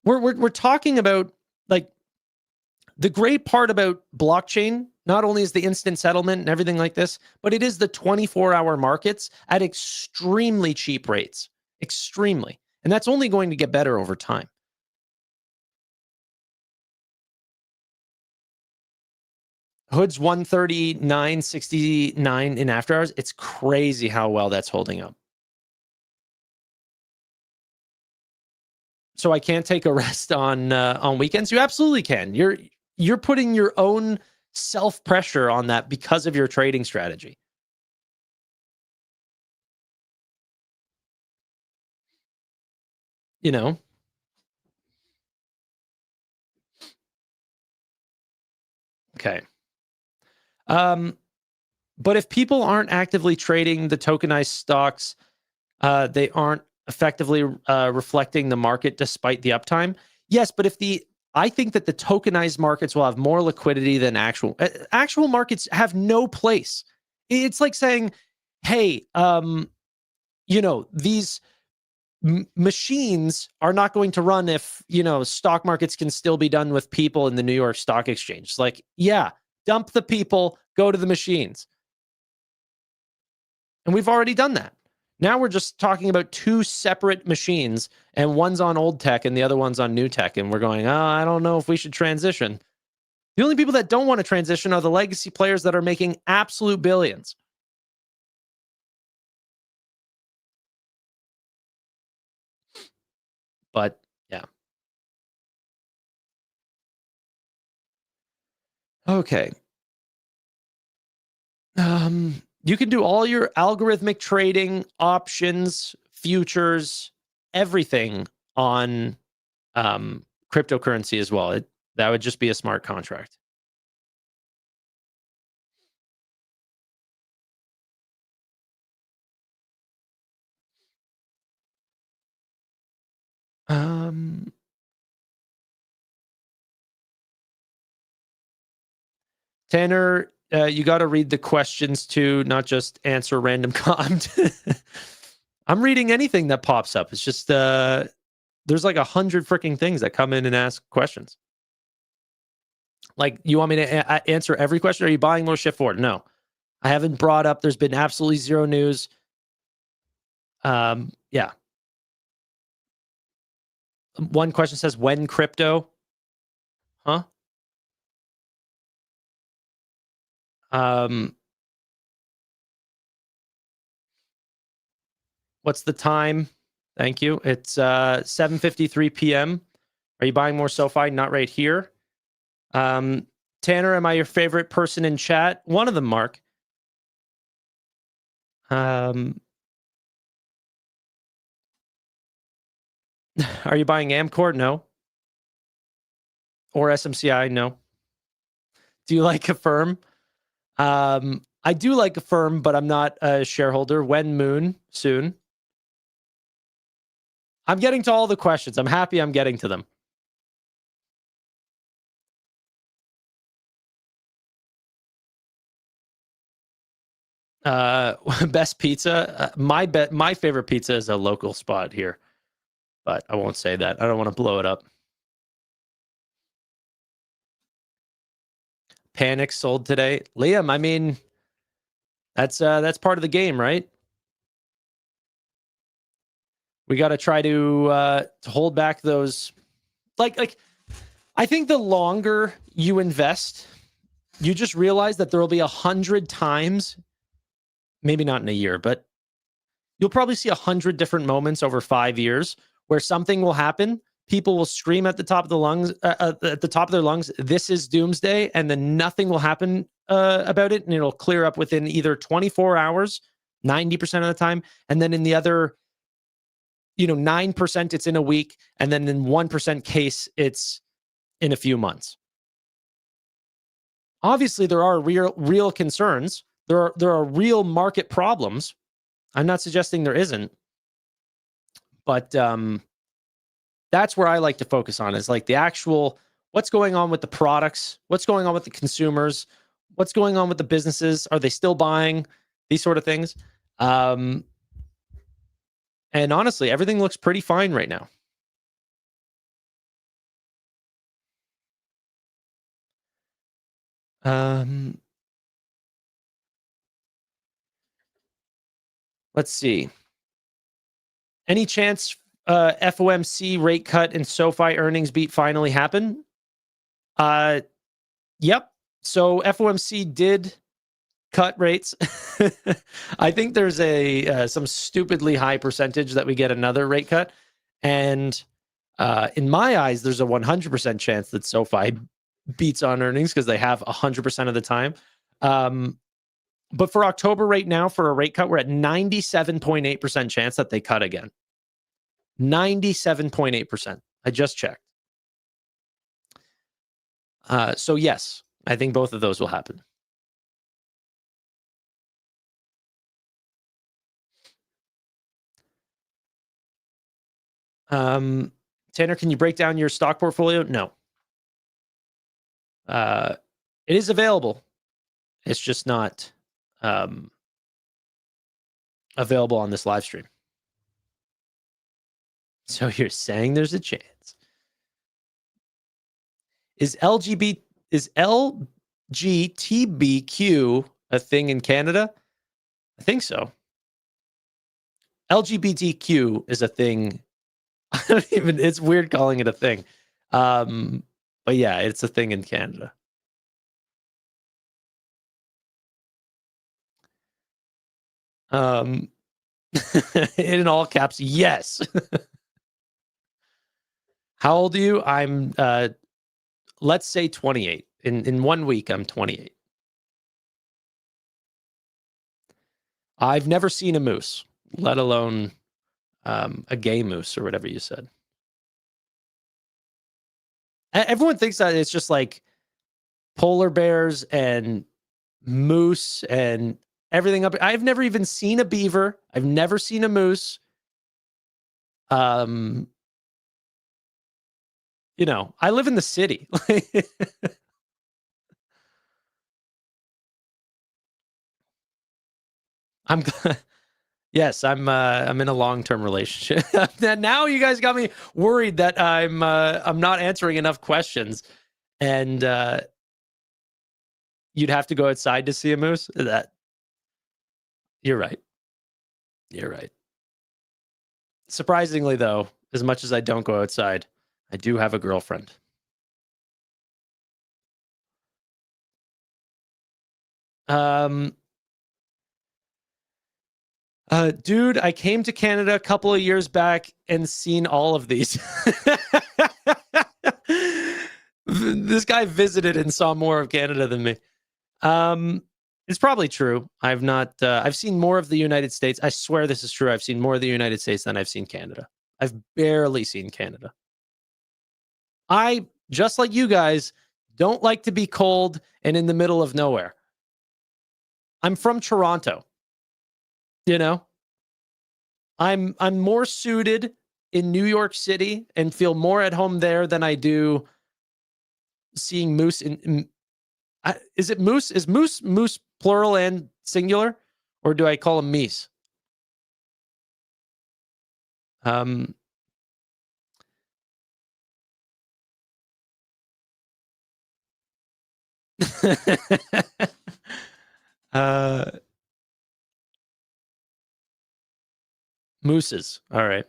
[SPEAKER 1] We're talking about the great part about blockchain. Not only is the instant settlement and everything like this, but it is the 24-hour markets at extremely cheap rates. Extremely. And that's only going to get better over time. Hood's 139.69 in after hours. It's crazy how well that's holding up. So I can't take a rest on weekends. You absolutely can. You're putting your own self-pressure on that because of your trading strategy. Okay. But if people aren't actively trading the tokenized stocks, they aren't effectively reflecting the market despite the uptime. Yes, but I think that the tokenized markets will have more liquidity than actual markets have no place. It's like saying, hey, these machines are not going to run if, stock markets can still be done with people in the New York Stock Exchange. It's like, yeah, dump the people, go to the machines. And we've already done that. Now we're just talking about two separate machines, and one's on old tech and the other one's on new tech. And we're going, oh, I don't know if we should transition. The only people that don't want to transition are the legacy players that are making absolute billions. But yeah. Okay. You can do all your algorithmic trading, options, futures, everything on cryptocurrency as well. That would just be a smart contract. Tanner, you got to read the questions too, not just answer random comment. I'm reading anything that pops up. It's just there's like 100 freaking things that come in and ask questions. Like, you want me to answer every question? Are you buying more shift forward? No, I haven't brought up. There's been absolutely zero news. Yeah. One question says, when crypto? Huh? What's the time? Thank you. It's 7:53 p.m. Are you buying more SoFi? Not right here. Tanner, am I your favorite person in chat? One of them, Mark. Are you buying Amcor? No. Or SMCI? No. Do you like Affirm? I do like Affirm, but I'm not a shareholder. When Moon? Soon. I'm getting to all the questions. I'm happy I'm getting to them. Best pizza. My favorite pizza is a local spot here, but I won't say that. I don't want to blow it up. Panic sold today. Liam, I mean, that's part of the game, right? We got to try to hold back those. Like, I think the longer you invest, you just realize that there will be 100 times, maybe not in a year, but you'll probably see 100 different moments over 5 years where something will happen. People will scream at the top of the lungs, at the top of their lungs, "This is doomsday," and then nothing will happen about it, and it'll clear up within either 24 hours, 90% of the time, and then in the other, 9%, it's in a week, and then in 1% case, it's in a few months. Obviously, there are real concerns. There are real market problems. I'm not suggesting there isn't, but that's where I like to focus on, is like the actual, what's going on with the products, what's going on with the consumers, what's going on with the businesses, are they still buying, these sort of things. And honestly, everything looks pretty fine right now. Let's see. Any chance FOMC rate cut and SoFi earnings beat finally happen? Yep. So FOMC did cut rates. I think there's some stupidly high percentage that we get another rate cut. And in my eyes, there's a 100% chance that SoFi beats on earnings because they have 100% of the time. But for October right now, for a rate cut, we're at 97.8% chance that they cut again. 97.8%. I just checked. So yes, I think both of those will happen. Tanner, can you break down your stock portfolio? No. It is available. It's just not available on this live stream. So you're saying there's a chance. Is LGBTQ a thing in Canada? I think so. LGBTQ is a thing. I don't even, it's weird calling it a thing. But yeah, it's a thing in Canada. In all caps, yes. How old are you? I'm let's say 28. In 1 week, I'm 28. I've never seen a moose, let alone a gay moose or whatever you said. Everyone thinks that it's just like polar bears and moose and everything up. I've never even seen a beaver. I've never seen a moose. You know, I live in the city. I'm yes, I'm in a long-term relationship. Now you guys got me worried that I'm not answering enough questions, and you'd have to go outside to see a moose. That you're right. You're right. Surprisingly, though, as much as I don't go outside, I do have a girlfriend. Dude, I came to Canada a couple of years back and seen all of these. This guy visited and saw more of Canada than me. It's probably true. I've not, I've seen more of the United States. I swear this is true. I've seen more of the United States than I've seen Canada. I've barely seen Canada. I, just like you guys, don't like to be cold and in the middle of nowhere. I'm from Toronto. You know, I'm more suited in New York City and feel more at home there than I do seeing moose is it moose? Is moose plural and singular, or do I call them meese? Mooses. All right.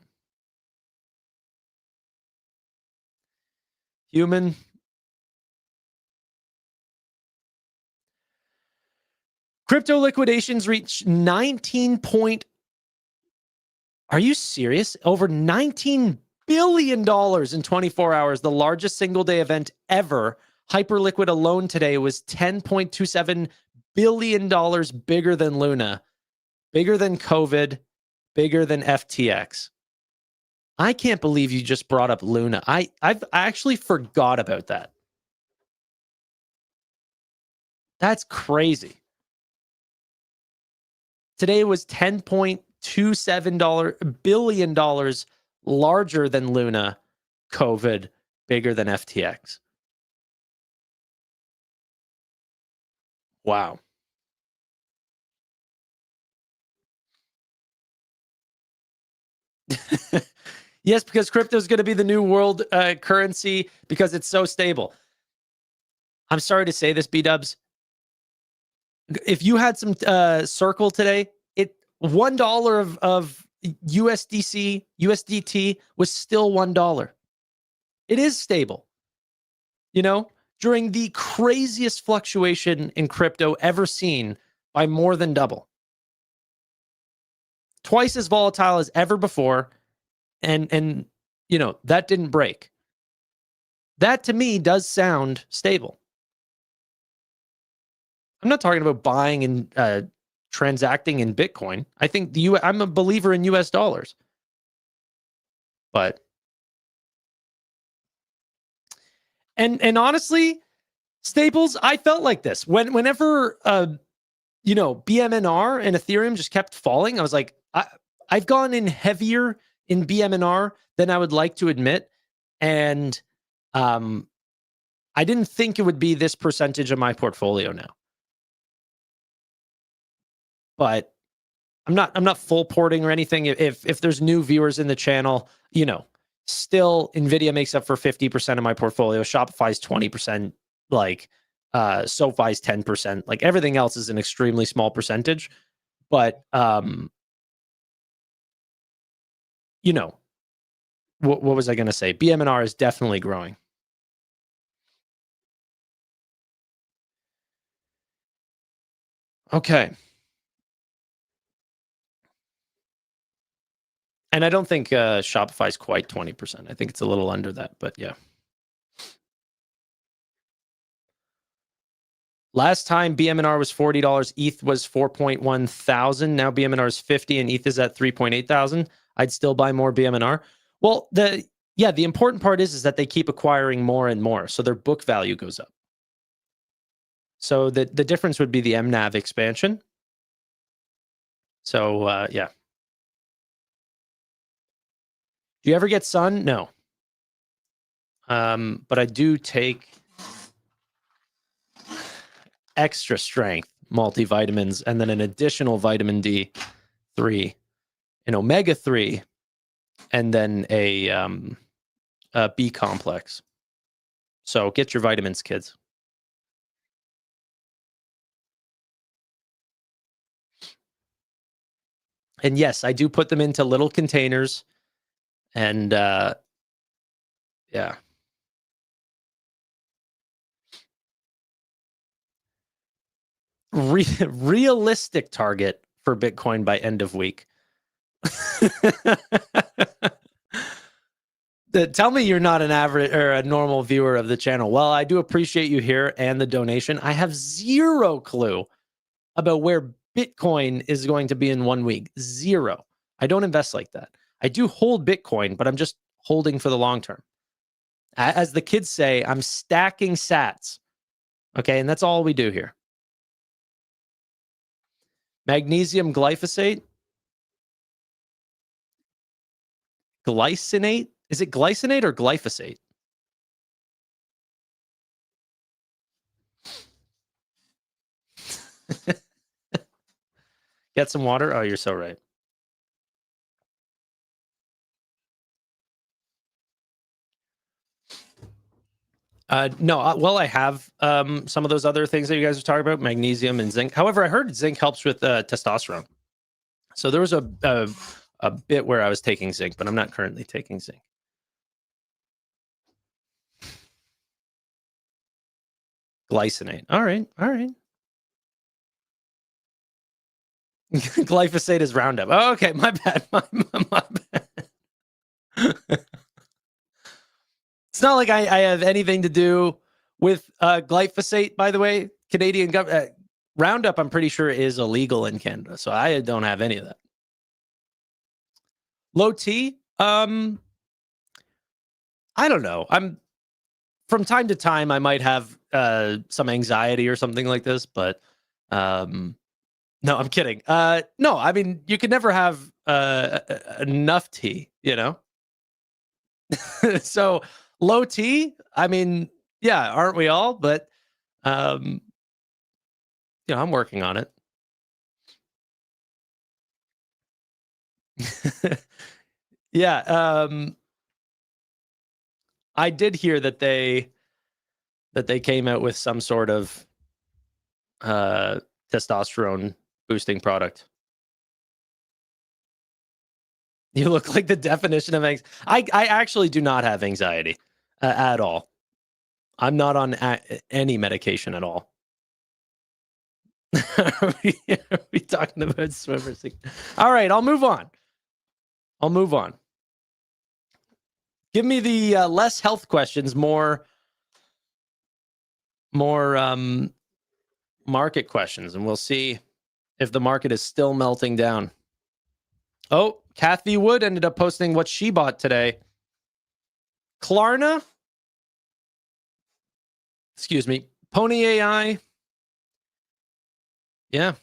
[SPEAKER 1] Human. Crypto liquidations reach 19 point. Are you serious? Over $19 billion in 24 hours, the largest single day event ever. Hyperliquid alone today was $10.27 billion bigger than Luna, bigger than COVID, bigger than FTX. I can't believe you just brought up Luna. I actually forgot about that. That's crazy. Today was $10.27 billion larger than Luna, COVID, bigger than FTX. Wow. Yes, because crypto is going to be the new world currency because it's so stable. I'm sorry to say this, B-dubs. If you had some Circle today, $1 of USDT was still $1. It is stable. You know, during the craziest fluctuation in crypto ever seen by more than double. Twice as volatile as ever before. And you know, that didn't break. That to me does sound stable. I'm not talking about buying and transacting in Bitcoin. I think I'm a believer in US dollars. But and honestly, Staples, I felt like this. Whenever you know, BMNR and Ethereum just kept falling, I was like, I've gone in heavier in BMNR than I would like to admit. And I didn't think it would be this percentage of my portfolio now. But I'm not full porting or anything. If there's new viewers in the channel, you know, still Nvidia makes up for 50% of my portfolio. Shopify's 20%, like SoFi's 10%. Like everything else is an extremely small percentage. But you know, what was I going to say? BMNR is definitely growing. Okay. And I don't think Shopify is quite 20%. I think it's a little under that, but yeah. Last time BMNR was $40, ETH was 4.1 thousand. Now BMNR is 50 and ETH is at 3.8 thousand. I'd still buy more BMNR. Well, the important part is that they keep acquiring more and more, so their book value goes up. So the difference would be the MNAV expansion. So yeah. Do you ever get sun? No. But I do take extra strength multivitamins and then an additional vitamin D3, an omega-3, and then a B complex. So get your vitamins, kids. And yes, I do put them into little containers. And yeah. Realistic target for Bitcoin by end of week. Tell me you're not an average or a normal viewer of the channel. Well, I do appreciate you here and the donation. I have zero clue about where Bitcoin is going to be in 1 week. Zero. I don't invest like that. I do hold Bitcoin, but I'm just holding for the long term. As the kids say, I'm stacking sats. Okay, and that's all we do here. Magnesium glyphosate? Glycinate? Is it glycinate or glyphosate? Get some water? Oh, you're so right. No, well, I have some of those other things that you guys are talking about, magnesium and zinc. However, I heard zinc helps with testosterone. So there was a bit where I was taking zinc, but I'm not currently taking zinc. Glycinate. All right. Glyphosate is Roundup. Oh, okay, my bad. My bad. It's not like I have anything to do with glyphosate, by the way. Canadian government Roundup, I'm pretty sure, is illegal in Canada, so I don't have any of that. Low T, I don't know. I'm from time to time I might have some anxiety or something like this, but no, I'm kidding. No, I mean you can never have enough tea, you know. So low T, I mean, yeah, aren't we all? But you know, I'm working on it. Yeah, I did hear that they came out with some sort of testosterone boosting product. You look like the definition of anxiety. I actually do not have anxiety at all. I'm not on any medication at all. Are we talking about swimmers? All right, I'll move on. Give me the less health questions, more market questions, and we'll see if the market is still melting down. Oh, Kathy Wood ended up posting what she bought today. Klarna. Excuse me. Pony AI. Yeah.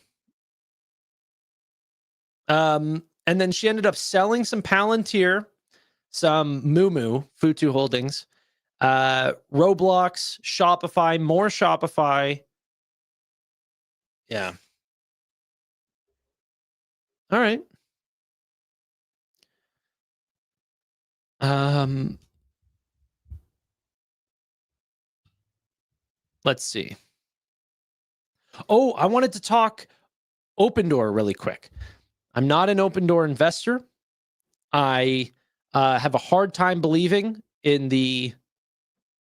[SPEAKER 1] And then she ended up selling some Palantir, some Mumu, Futu Holdings, Roblox, Shopify, more Shopify. Yeah. All right. Let's see. Oh, I wanted to talk Open Door really quick. I'm not an Open Door investor. I have a hard time believing in the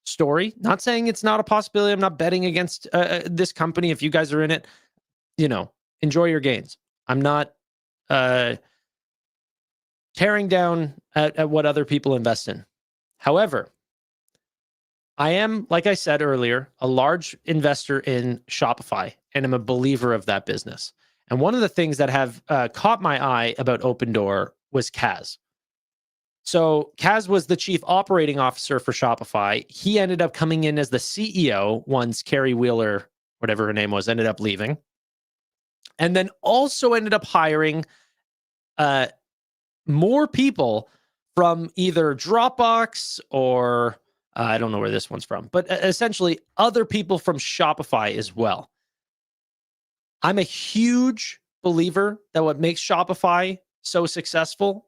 [SPEAKER 1] story. Not saying it's not a possibility. I'm not betting against this company. If you guys are in it, enjoy your gains. I'm not tearing down at what other people invest in. However, I am, like I said earlier, a large investor in Shopify, and I'm a believer of that business. And one of the things that have caught my eye about Open Door was Kaz. So Kaz was the chief operating officer for Shopify. He ended up coming in as the CEO once Carrie Wheeler, whatever her name was, ended up leaving. And then also ended up hiring more people from either Dropbox or I don't know where this one's from, but essentially other people from Shopify as well. I'm a huge believer that what makes Shopify so successful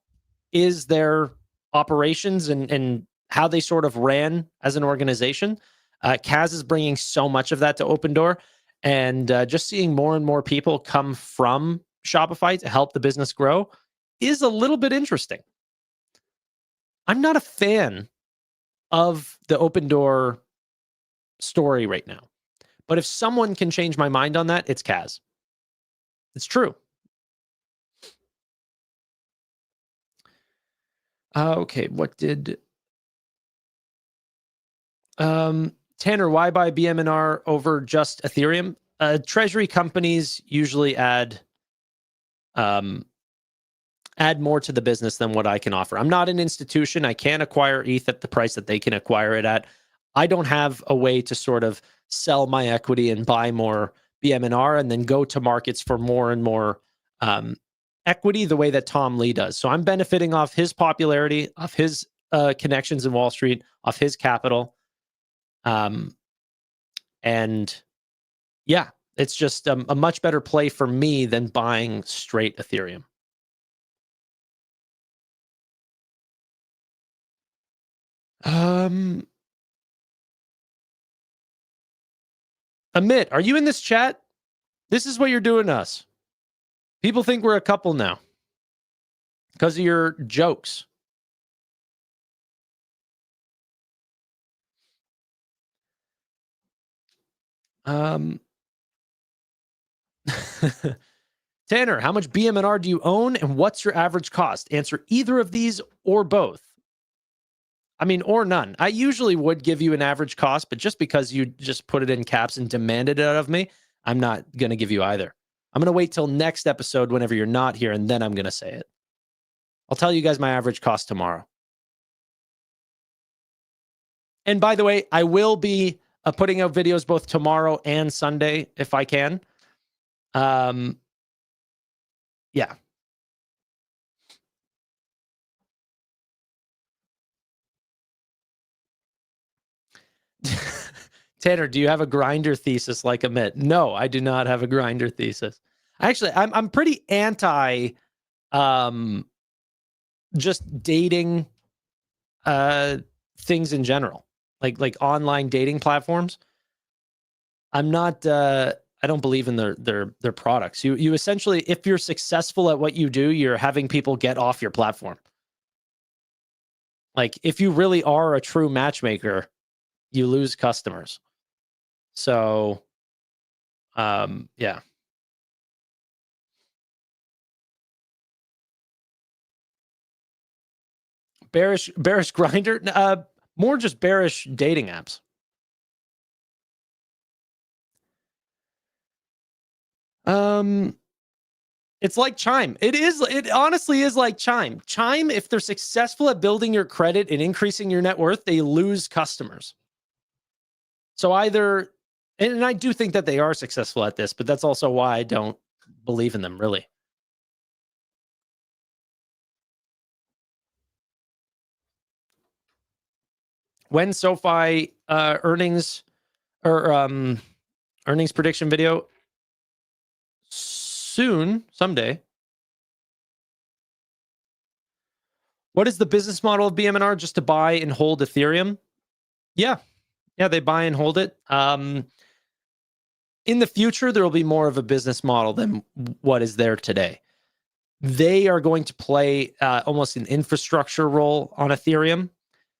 [SPEAKER 1] is their operations and how they sort of ran as an organization. Kaz is bringing so much of that to Open Door, and just seeing more and more people come from Shopify to help the business grow is a little bit interesting. I'm not a fan of the Open Door story right now, but if someone can change my mind on that, it's Kaz. It's true. Okay, what did Tanner, why buy BMNR over just Ethereum? Treasury companies usually add more to the business than what I can offer. I'm not an institution. I can't acquire ETH at the price that they can acquire it at. I don't have a way to sort of sell my equity and buy more BMNR and then go to markets for more and more equity the way that Tom Lee does. So I'm benefiting off his popularity, off his connections in Wall Street, off his capital. And yeah, it's just a much better play for me than buying straight Ethereum. Amit, are you in this chat? This is what you're doing to us. People think we're a couple now because of your jokes. Tanner, how much BMNR do you own and what's your average cost? Answer either of these or both. I mean, or none. I usually would give you an average cost, but just because you just put it in caps and demanded it out of me, I'm not going to give you either. I'm going to wait till next episode whenever you're not here, and then I'm going to say it. I'll tell you guys my average cost tomorrow. And by the way, I will be putting out videos both tomorrow and Sunday if I can. Yeah. Tanner, do you have a grinder thesis like Amit? No, I do not have a grinder thesis. Actually, I'm pretty anti just dating things in general. Like online dating platforms. I'm not I don't believe in their products. You essentially, if you're successful at what you do, you're having people get off your platform. Like if you really are a true matchmaker, you lose customers. So, yeah. Bearish grinder, more just bearish dating apps. It's like Chime. It honestly is like Chime. Chime, if they're successful at building your credit and increasing your net worth, they lose customers. So either, and I do think that they are successful at this, but that's also why I don't believe in them, really. When SoFi earnings or earnings prediction video? Soon, someday. What is the business model of BMNR? Just to buy and hold Ethereum? Yeah, they buy and hold it. In the future, there will be more of a business model than what is there today. they are going to play almost an infrastructure role on Ethereum.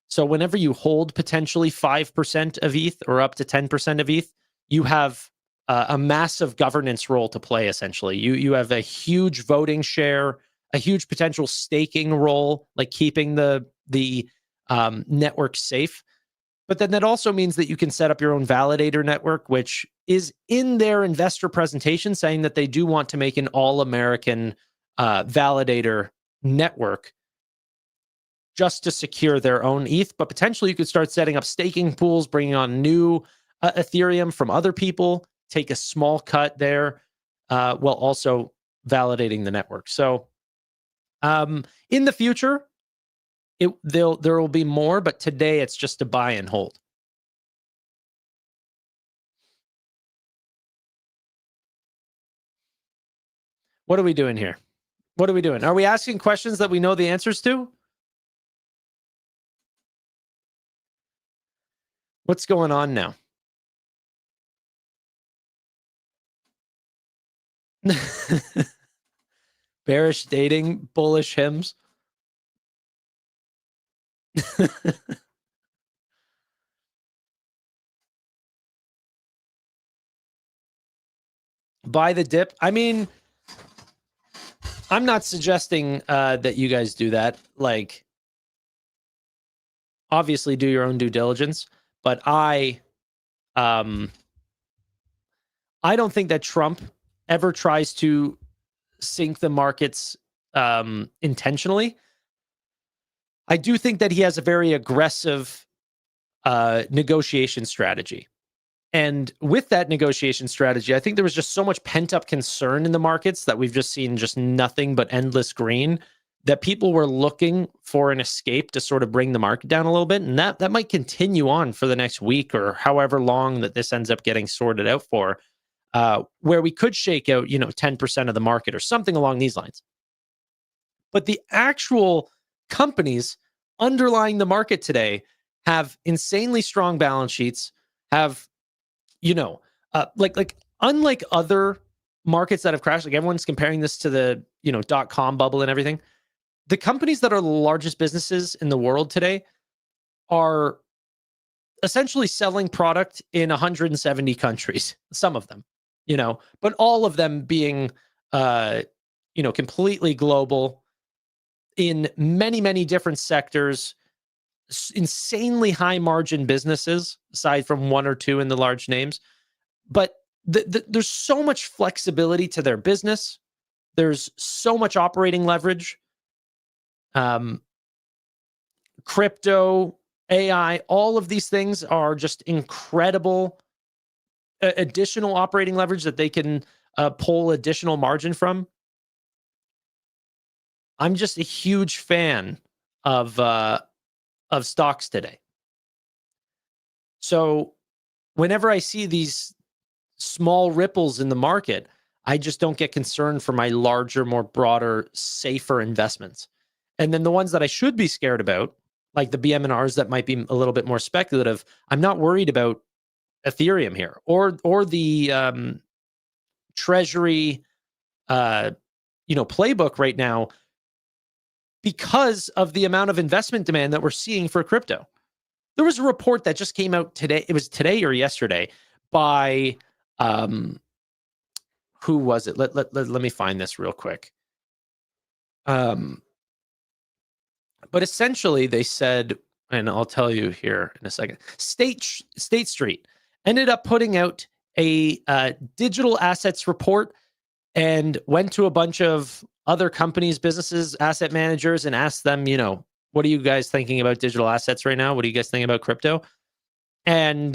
[SPEAKER 1] So whenever you hold potentially 5% of ETH or up to 10% of ETH, you have a massive governance role to play. Essentially, you have a huge voting share, a huge potential staking role, like keeping the network safe. But then that also means that you can set up your own validator network, which is in their investor presentation saying that they do want to make an all-American validator network just to secure their own ETH. But potentially you could start setting up staking pools, bringing on new Ethereum from other people, take a small cut there while also validating the network. So in the future, there will be more, but today it's just to buy and hold. What are we doing here? What are we doing? Are we asking questions that we know the answers to? What's going on now? Bearish dating, bullish hymns. Buy the dip. I mean, I'm not suggesting that you guys do that. Like, obviously, do your own due diligence. But I don't think that Trump ever tries to sink the markets intentionally. I do think that he has a very aggressive negotiation strategy. And with that negotiation strategy, I think there was just so much pent-up concern in the markets that we've just seen just nothing but endless green, that people were looking for an escape to sort of bring the market down a little bit. And that might continue on for the next week or however long that this ends up getting sorted out for, where we could shake out, 10% of the market or something along these lines. But the actual companies underlying the market today have insanely strong balance sheets, have like unlike other markets that have crashed, like everyone's comparing this to the .com bubble and everything. The companies that are the largest businesses in the world today are essentially selling product in 170 countries. Some of them, but all of them being completely global in many, many different sectors. Insanely high margin businesses, aside from one or two in the large names. But there's so much flexibility to their business. There's so much operating leverage. Crypto, AI, all of these things are just incredible additional operating leverage that they can pull additional margin from. I'm just a huge fan of stocks today. So whenever I see these small ripples in the market, I just don't get concerned for my larger, more broader, safer investments. And then the ones that I should be scared about, like the BMNRs that might be a little bit more speculative, I'm not worried about Ethereum here or the Treasury playbook right now, because of the amount of investment demand that we're seeing for crypto. There was a report that just came out today. It was today or yesterday by, who was it? Let me find this real quick. But essentially they said, and I'll tell you here in a second, State Street ended up putting out a digital assets report and went to a bunch of other companies, businesses, asset managers, and asked them, what are you guys thinking about digital assets right now? What do you guys think about crypto? And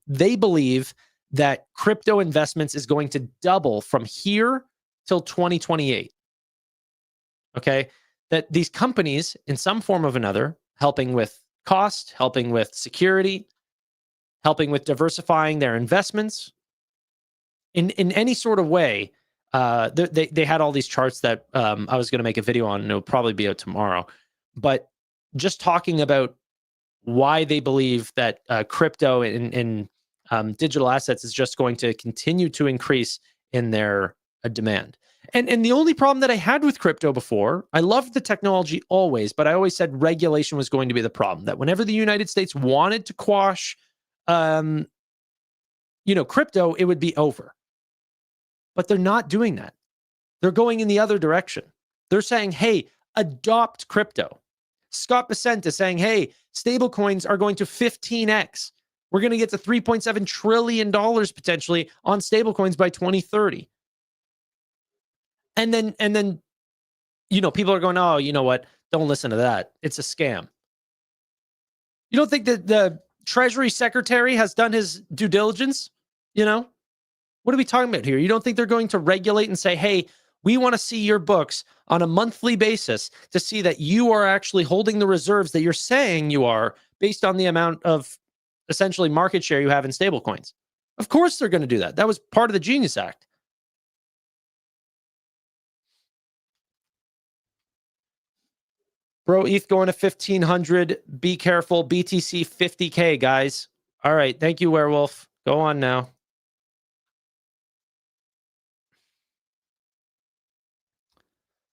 [SPEAKER 1] they believe that crypto investments is going to double from here till 2028. Okay? That these companies, in some form or another, helping with cost, helping with security, helping with diversifying their investments, in any sort of way, they had all these charts that I was going to make a video on, and it'll probably be out tomorrow. But just talking about why they believe that crypto and digital assets is just going to continue to increase in their demand. And the only problem that I had with crypto before, I loved the technology always, but I always said regulation was going to be the problem. That whenever the United States wanted to quash, crypto, it would be over. But they're not doing that. They're going in the other direction. They're saying, hey, adopt crypto. Scott Bessent is saying, hey, stablecoins are going to 15x. We're going to get to $3.7 trillion potentially on stablecoins by 2030. And then, people are going, oh, you know what? Don't listen to that. It's a scam. You don't think that the Treasury Secretary has done his due diligence? What are we talking about here? You don't think they're going to regulate and say, hey, we want to see your books on a monthly basis to see that you are actually holding the reserves that you're saying you are based on the amount of essentially market share you have in stablecoins? Of course they're going to do that. That was part of the Genius Act. Bro, ETH going to 1,500. Be careful. BTC 50K, guys. All right. Thank you, Werewolf. Go on now.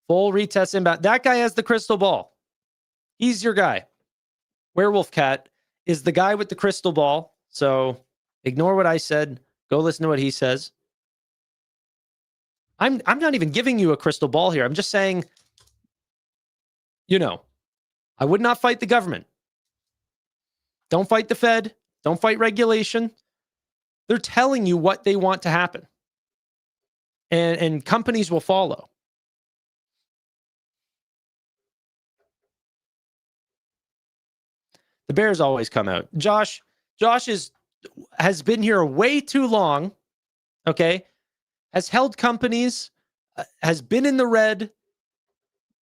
[SPEAKER 1] Full retest inbound. That guy has the crystal ball. He's your guy. Werewolf Cat is the guy with the crystal ball. So ignore what I said. Go listen to what he says. I'm not even giving you a crystal ball here. I'm just saying, I would not fight the government. Don't fight the Fed. Don't fight regulation. They're telling you what they want to happen. And companies will follow. The Bears always come out. Josh has been here way too long, okay? Has held companies, has been in the red,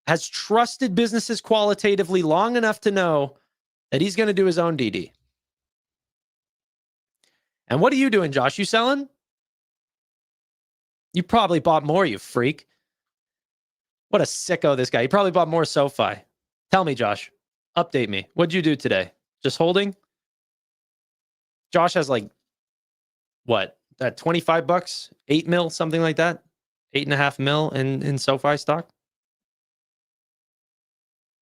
[SPEAKER 1] has trusted businesses qualitatively long enough to know that he's going to do his own DD. And what are you doing, Josh? You selling? You probably bought more, you freak. What a sicko, this guy. He probably bought more SoFi. Tell me, Josh. Update me. What'd you do today? Just holding? Josh has what? That 25 bucks? 8 mil, something like that? 8.5 mil in SoFi stock?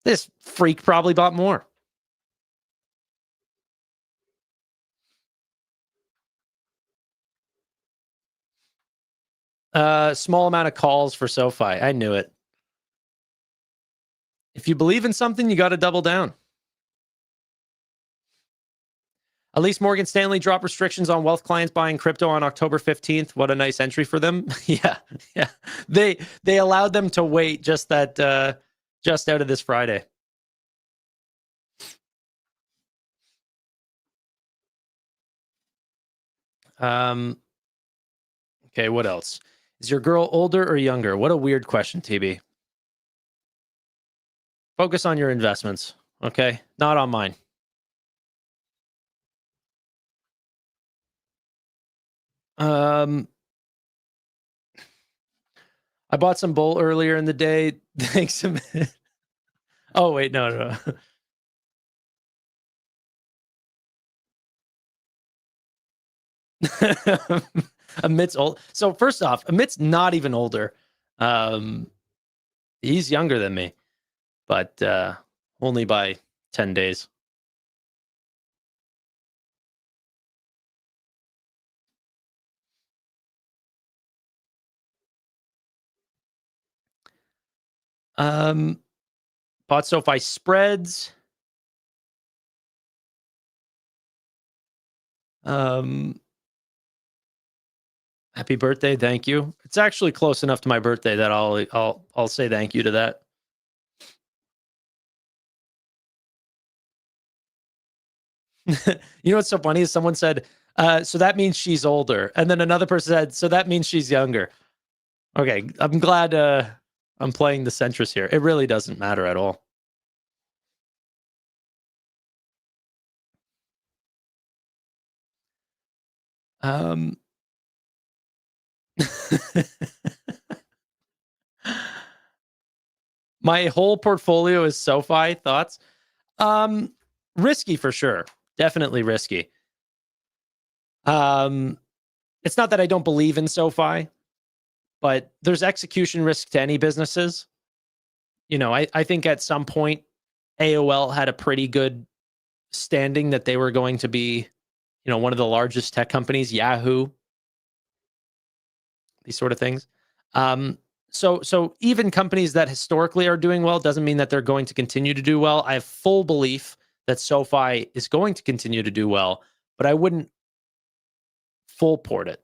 [SPEAKER 1] This freak probably bought more. Small amount of calls for SoFi. I knew it. If you believe in something, you got to double down. At least Morgan Stanley dropped restrictions on wealth clients buying crypto on October 15th. What a nice entry for them. Yeah. They allowed them to wait just out of this Friday. Okay, what else? Is your girl older or younger? What a weird question, TB. Focus on your investments, okay? Not on mine. I bought some bull earlier in the day. Thanks a minute. Oh, wait, no. Amit's old. So first off, Amit's not even older. He's younger than me, but only by 10 days. Bought SoFi spreads. Happy birthday, thank you. It's actually close enough to my birthday that I'll say thank you to that. You know what's so funny is someone said, so that means she's older. And then another person said, so that means she's younger. Okay, I'm glad I'm playing the centrist here. It really doesn't matter at all. My whole portfolio is SoFi. Thoughts? Risky for sure. Definitely risky. It's not that I don't believe in SoFi. but there's execution risk to any businesses. You know, I think at some point AOL had a pretty good standing that they were going to be, you know, one of the largest tech companies, Yahoo, these sort of things. So even companies that historically are doing well doesn't mean that they're going to continue to do well. I have full belief that SoFi is going to continue to do well, but I wouldn't full port it.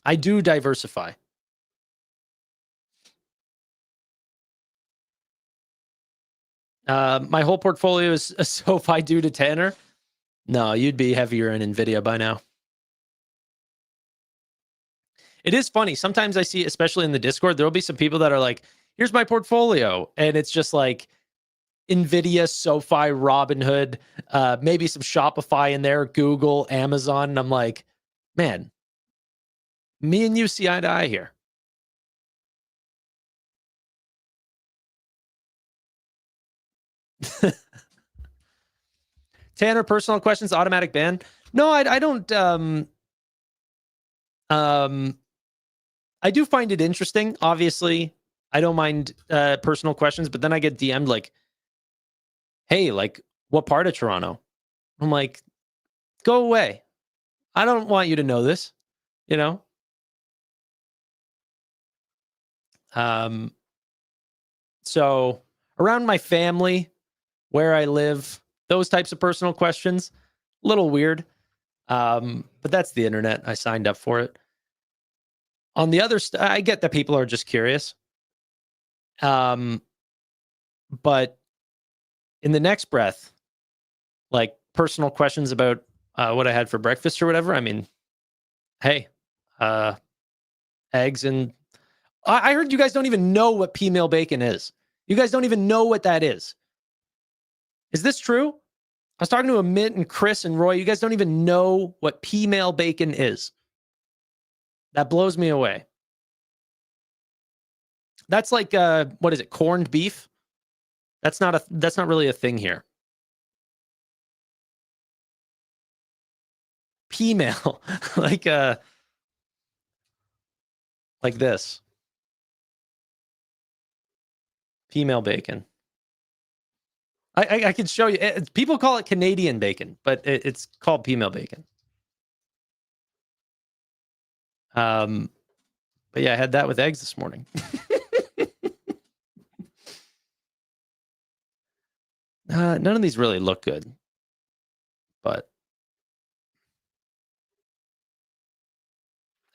[SPEAKER 1] I do diversify. My whole portfolio is a SoFi due to Tanner. No, you'd be heavier in NVIDIA by now. It is funny. Sometimes I see, especially in the Discord, there'll be some people that are like, here's my portfolio. And it's just like NVIDIA, SoFi, Robinhood, maybe some Shopify in there, Google, Amazon. And I'm like, man, me and you see eye to eye here. Tanner, personal questions, automatic ban. No, I don't. I do find it interesting. Obviously, I don't mind personal questions, but then I get DM'd like, hey, like, what part of Toronto? I'm like, go away. I don't want you to know this, you know? So around my family, where I live, those types of personal questions, a little weird. But that's the internet. I signed up for it. On the other I get that people are just curious. But in the next breath, like personal questions about what I had for breakfast or whatever. I mean, hey, eggs and I heard you guys don't even know what P-meal bacon is. You guys don't even know what that is. Is this true? I was talking to Amit and Chris and Roy. You guys don't even know what P-meal bacon is. That blows me away. That's like what is it? Corned beef? That's not really a thing here. P-meal, like this. P-meal bacon. I can show you. People call it Canadian bacon, but it's called P-meal bacon. But yeah, I had that with eggs this morning. None of these really look good, but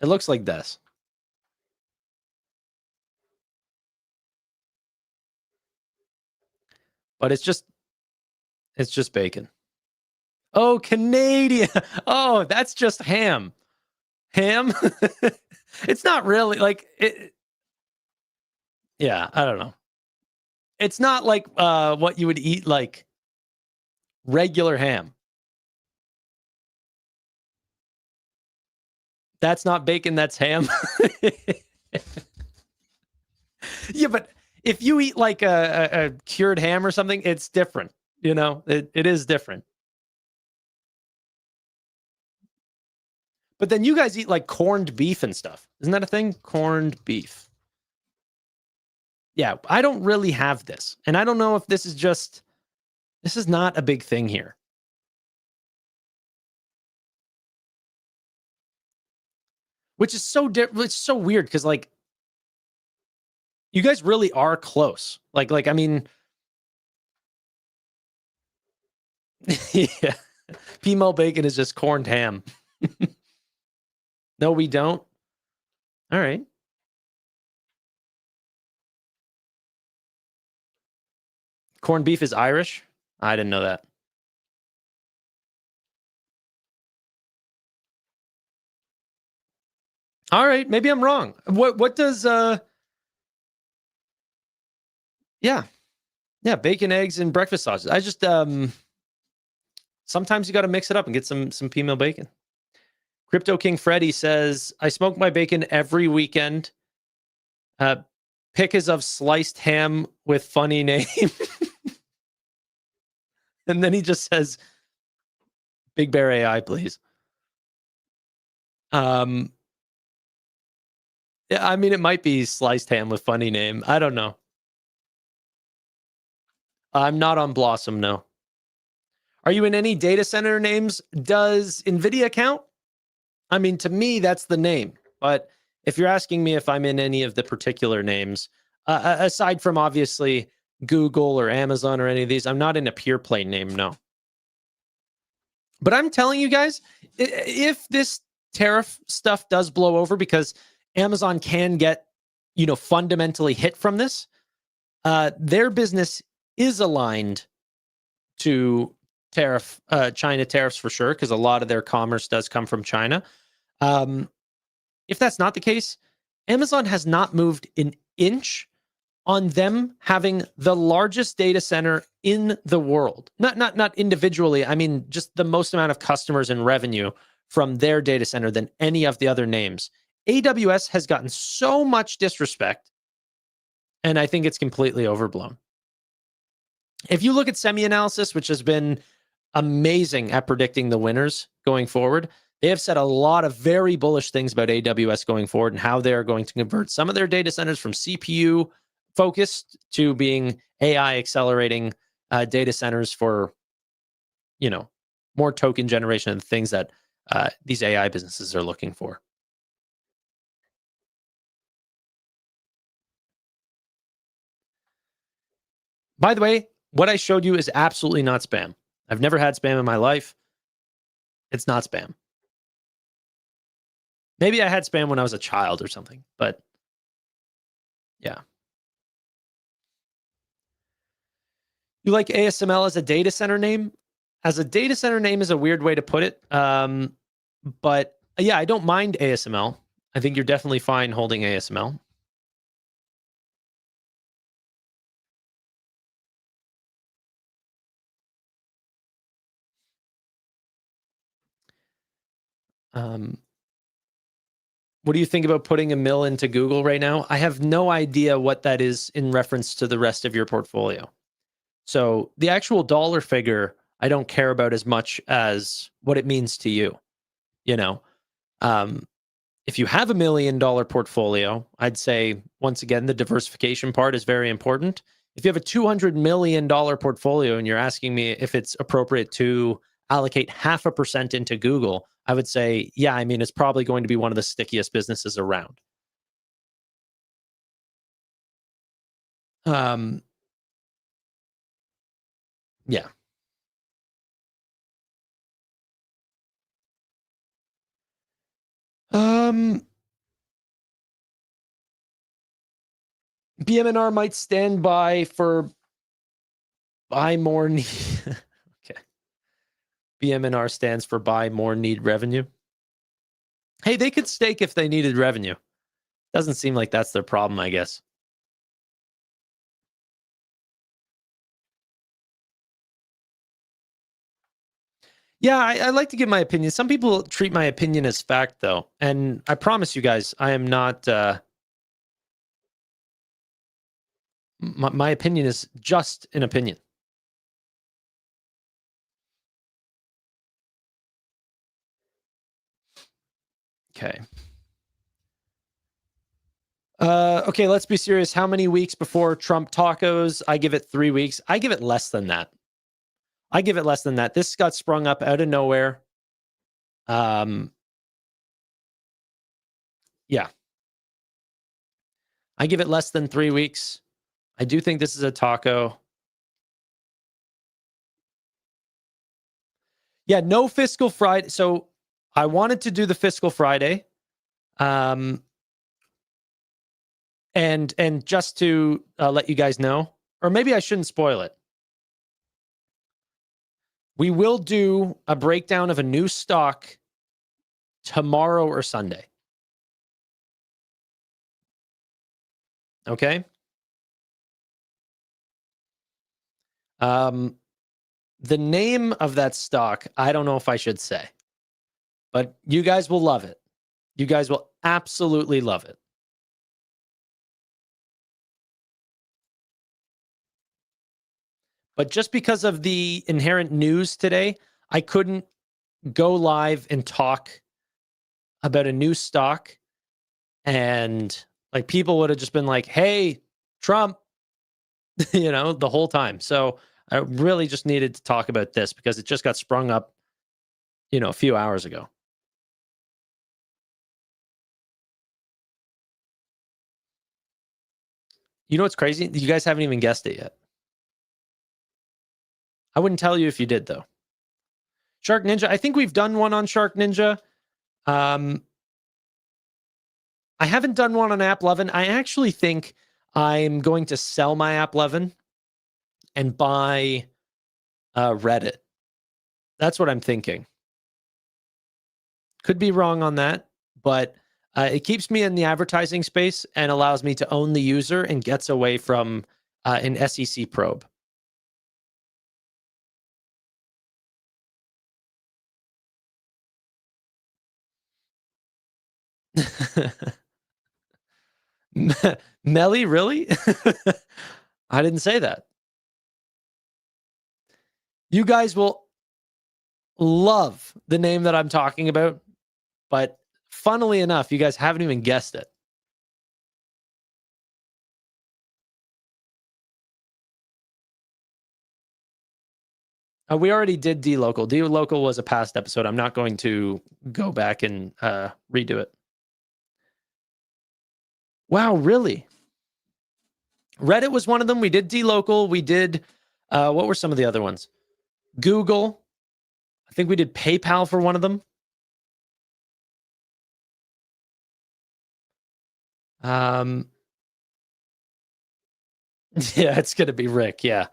[SPEAKER 1] it looks like this. But it's just bacon. Oh, Canadian. Oh, that's just ham. Ham? It's not really like it. Yeah, I don't know. It's not like what you would eat like regular ham. That's not bacon, that's ham. Yeah, but if you eat like a cured ham or something, it's different. You know, it is different. But then you guys eat like corned beef and stuff. Isn't that a thing? Corned beef. Yeah, I don't really have this. And I don't know if this is not a big thing here. Which is so it's so weird because like you guys really are close. Like I mean, yeah. P-meal bacon is just corned ham. No, we don't. All right. Corned beef is Irish. I didn't know that. All right, maybe I'm wrong. What does yeah, bacon, eggs, and breakfast sausage. I just sometimes you got to mix it up and get some P-meal bacon. Crypto King Freddy says, I smoke my bacon every weekend. Pick is of sliced ham with funny name. And then he just says, Big Bear AI, please. I mean, it might be sliced ham with funny name. I don't know. I'm not on Blossom, no. Are you in any data center names? Does NVIDIA count? I mean, to me, that's the name. But if you're asking me if I'm in any of the particular names, aside from obviously Google or Amazon or any of these, I'm not in a pure play name, no. But I'm telling you guys, if this tariff stuff does blow over, because Amazon can get, fundamentally hit from this, their business is aligned to China tariffs for sure, because a lot of their commerce does come from China. If that's not the case, Amazon has not moved an inch on them having the largest data center in the world. Not individually. I mean, just the most amount of customers and revenue from their data center than any of the other names. AWS has gotten so much disrespect, and I think it's completely overblown. If you look at SemiAnalysis, which has been amazing at predicting the winners going forward, they have said a lot of very bullish things about AWS going forward and how they're going to convert some of their data centers from CPU focused to being AI accelerating data centers for, more token generation and things that these AI businesses are looking for. By the way, what I showed you is absolutely not spam. I've never had spam in my life. It's not spam. Maybe I had spam when I was a child or something, but yeah. You like ASML as a data center name? As a data center name is a weird way to put it. But yeah, I don't mind ASML. I think you're definitely fine holding ASML. What do you think about putting a mill into Google right now? I have no idea what that is in reference to the rest of your portfolio. So the actual dollar figure, I don't care about as much as what it means to you. If you have $1 million portfolio, I'd say, once again, the diversification part is very important. If you have a $200 million portfolio and you're asking me if it's appropriate to allocate 0.5% into Google, I would say, yeah, I mean, it's probably going to be one of the stickiest businesses around. Yeah. BMNR might stand by for buy more need. Okay. BMNR stands for buy more need revenue. Hey, they could stake if they needed revenue. Doesn't seem like that's their problem, I guess. Yeah, I like to give my opinion. Some people treat my opinion as fact, though. And I promise you guys, I am not... my opinion is just an opinion. Okay. Okay, let's be serious. How many weeks before Trump tacos? I give it 3 weeks. I give it less than that. This got sprung up out of nowhere. Yeah. I give it less than 3 weeks. I do think this is a taco. Yeah, no fiscal Friday. So I wanted to do the fiscal Friday. And just to let you guys know, or maybe I shouldn't spoil it. We will do a breakdown of a new stock tomorrow or Sunday. Okay? The name of that stock, I don't know if I should say, but you guys will love it. You guys will absolutely love it. But just because of the inherent news today, I couldn't go live and talk about a new stock And like people would have just been like, hey, Trump, the whole time. So I really just needed to talk about this because it just got sprung up, a few hours ago. You know what's crazy? You guys haven't even guessed it yet. I wouldn't tell you if you did, though. Shark Ninja. I think we've done one on Shark Ninja. I haven't done one on App 11. I actually think I'm going to sell my App 11 and buy Reddit. That's what I'm thinking. Could be wrong on that, but it keeps me in the advertising space and allows me to own the user and gets away from an SEC probe. Melly, really? I didn't say that. You guys will love the name that I'm talking about, but funnily enough, you guys haven't even guessed it. We already did D-Local. D-Local was a past episode. I'm not going to go back and redo it. Wow, really? Reddit was one of them. We did D-Local. We did, what were some of the other ones? Google. I think we did PayPal for one of them. Yeah, it's going to be Rick. Yeah.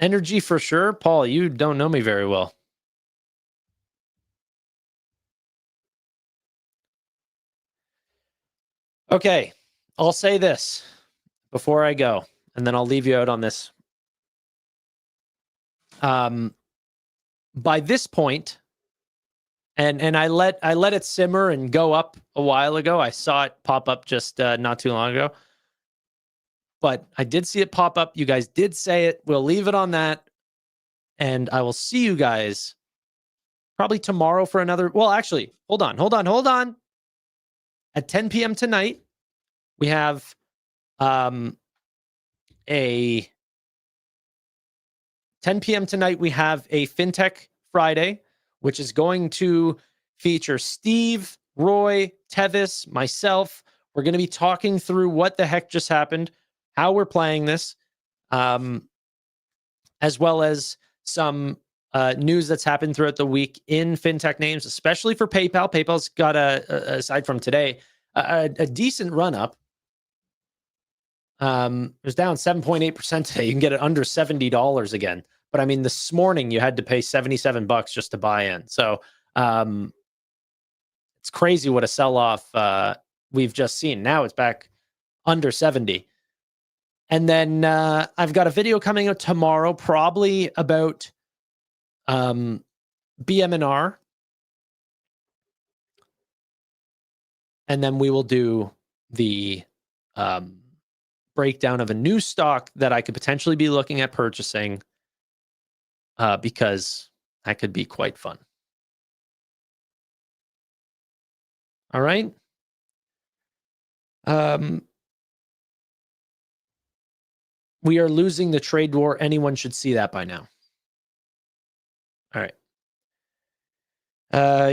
[SPEAKER 1] Energy for sure. Paul, you don't know me very well. Okay. I'll say this before I go, and then I'll leave you out on this. By this point, and I let it simmer and go up a while ago. I saw it pop up just not too long ago. But I did see it pop up. You guys did say it. We'll leave it on that. And I will see you guys probably tomorrow for another. Well, actually, hold on. At 10 p.m. tonight, we have a 10 p.m. tonight, we have a FinTech Friday, which is going to feature Steve, Roy, Tevis, myself. We're going to be talking through what the heck just happened, how we're playing this, as well as some news that's happened throughout the week in fintech names, especially for PayPal. PayPal's got aside from today, a decent run up. It was down 7.8% today. You can get it under $70 again. But I mean, this morning you had to pay $77 just to buy in. So it's crazy what a sell-off we've just seen. Now it's back under 70. And then I've got a video coming out tomorrow, probably about BMNR. And then we will do the breakdown of a new stock that I could potentially be looking at purchasing because that could be quite fun. All right. We are losing the trade war. Anyone should see that by now. All right.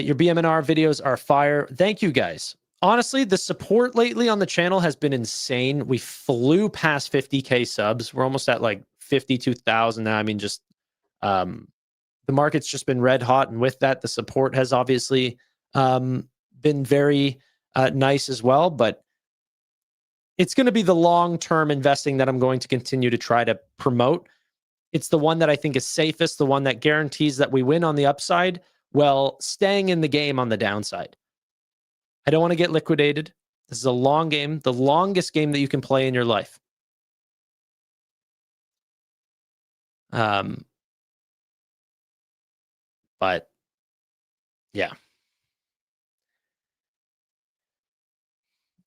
[SPEAKER 1] Your BMNR videos are fire. Thank you, guys. Honestly, the support lately on the channel has been insane. We flew past 50K subs. We're almost at like 52,000 now. I mean, just the market's just been red hot. And with that, the support has obviously been very nice as well. But it's going to be the long-term investing that I'm going to continue to try to promote. It's the one that I think is safest, the one that guarantees that we win on the upside while staying in the game on the downside. I don't want to get liquidated. This is a long game, the longest game that you can play in your life. But yeah.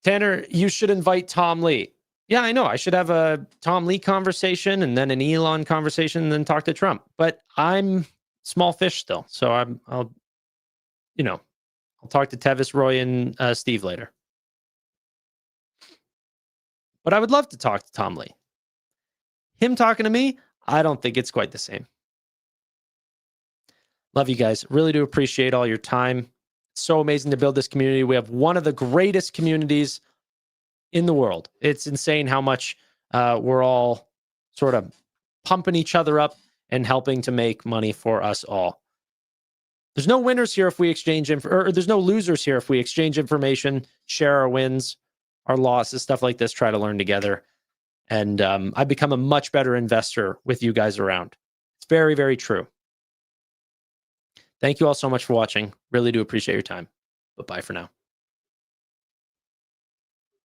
[SPEAKER 1] Tanner, you should invite Tom Lee. Yeah, I know. I should have a Tom Lee conversation and then an Elon conversation and then talk to Trump. But I'm small fish still. So I'll I'll talk to Tevis, Roy, and Steve later. But I would love to talk to Tom Lee. Him talking to me, I don't think it's quite the same. Love you guys. Really do appreciate all your time. So amazing to build this community. We have one of the greatest communities in the world. It's insane how much we're all sort of pumping each other up and helping to make money for us all. There's no winners here if we exchange or there's no losers here if we exchange information, share our wins, our losses, stuff like this, try to learn together. And I've become a much better investor with you guys around. It's very, very true. Thank you all so much for watching. Really do appreciate your time. But bye for now.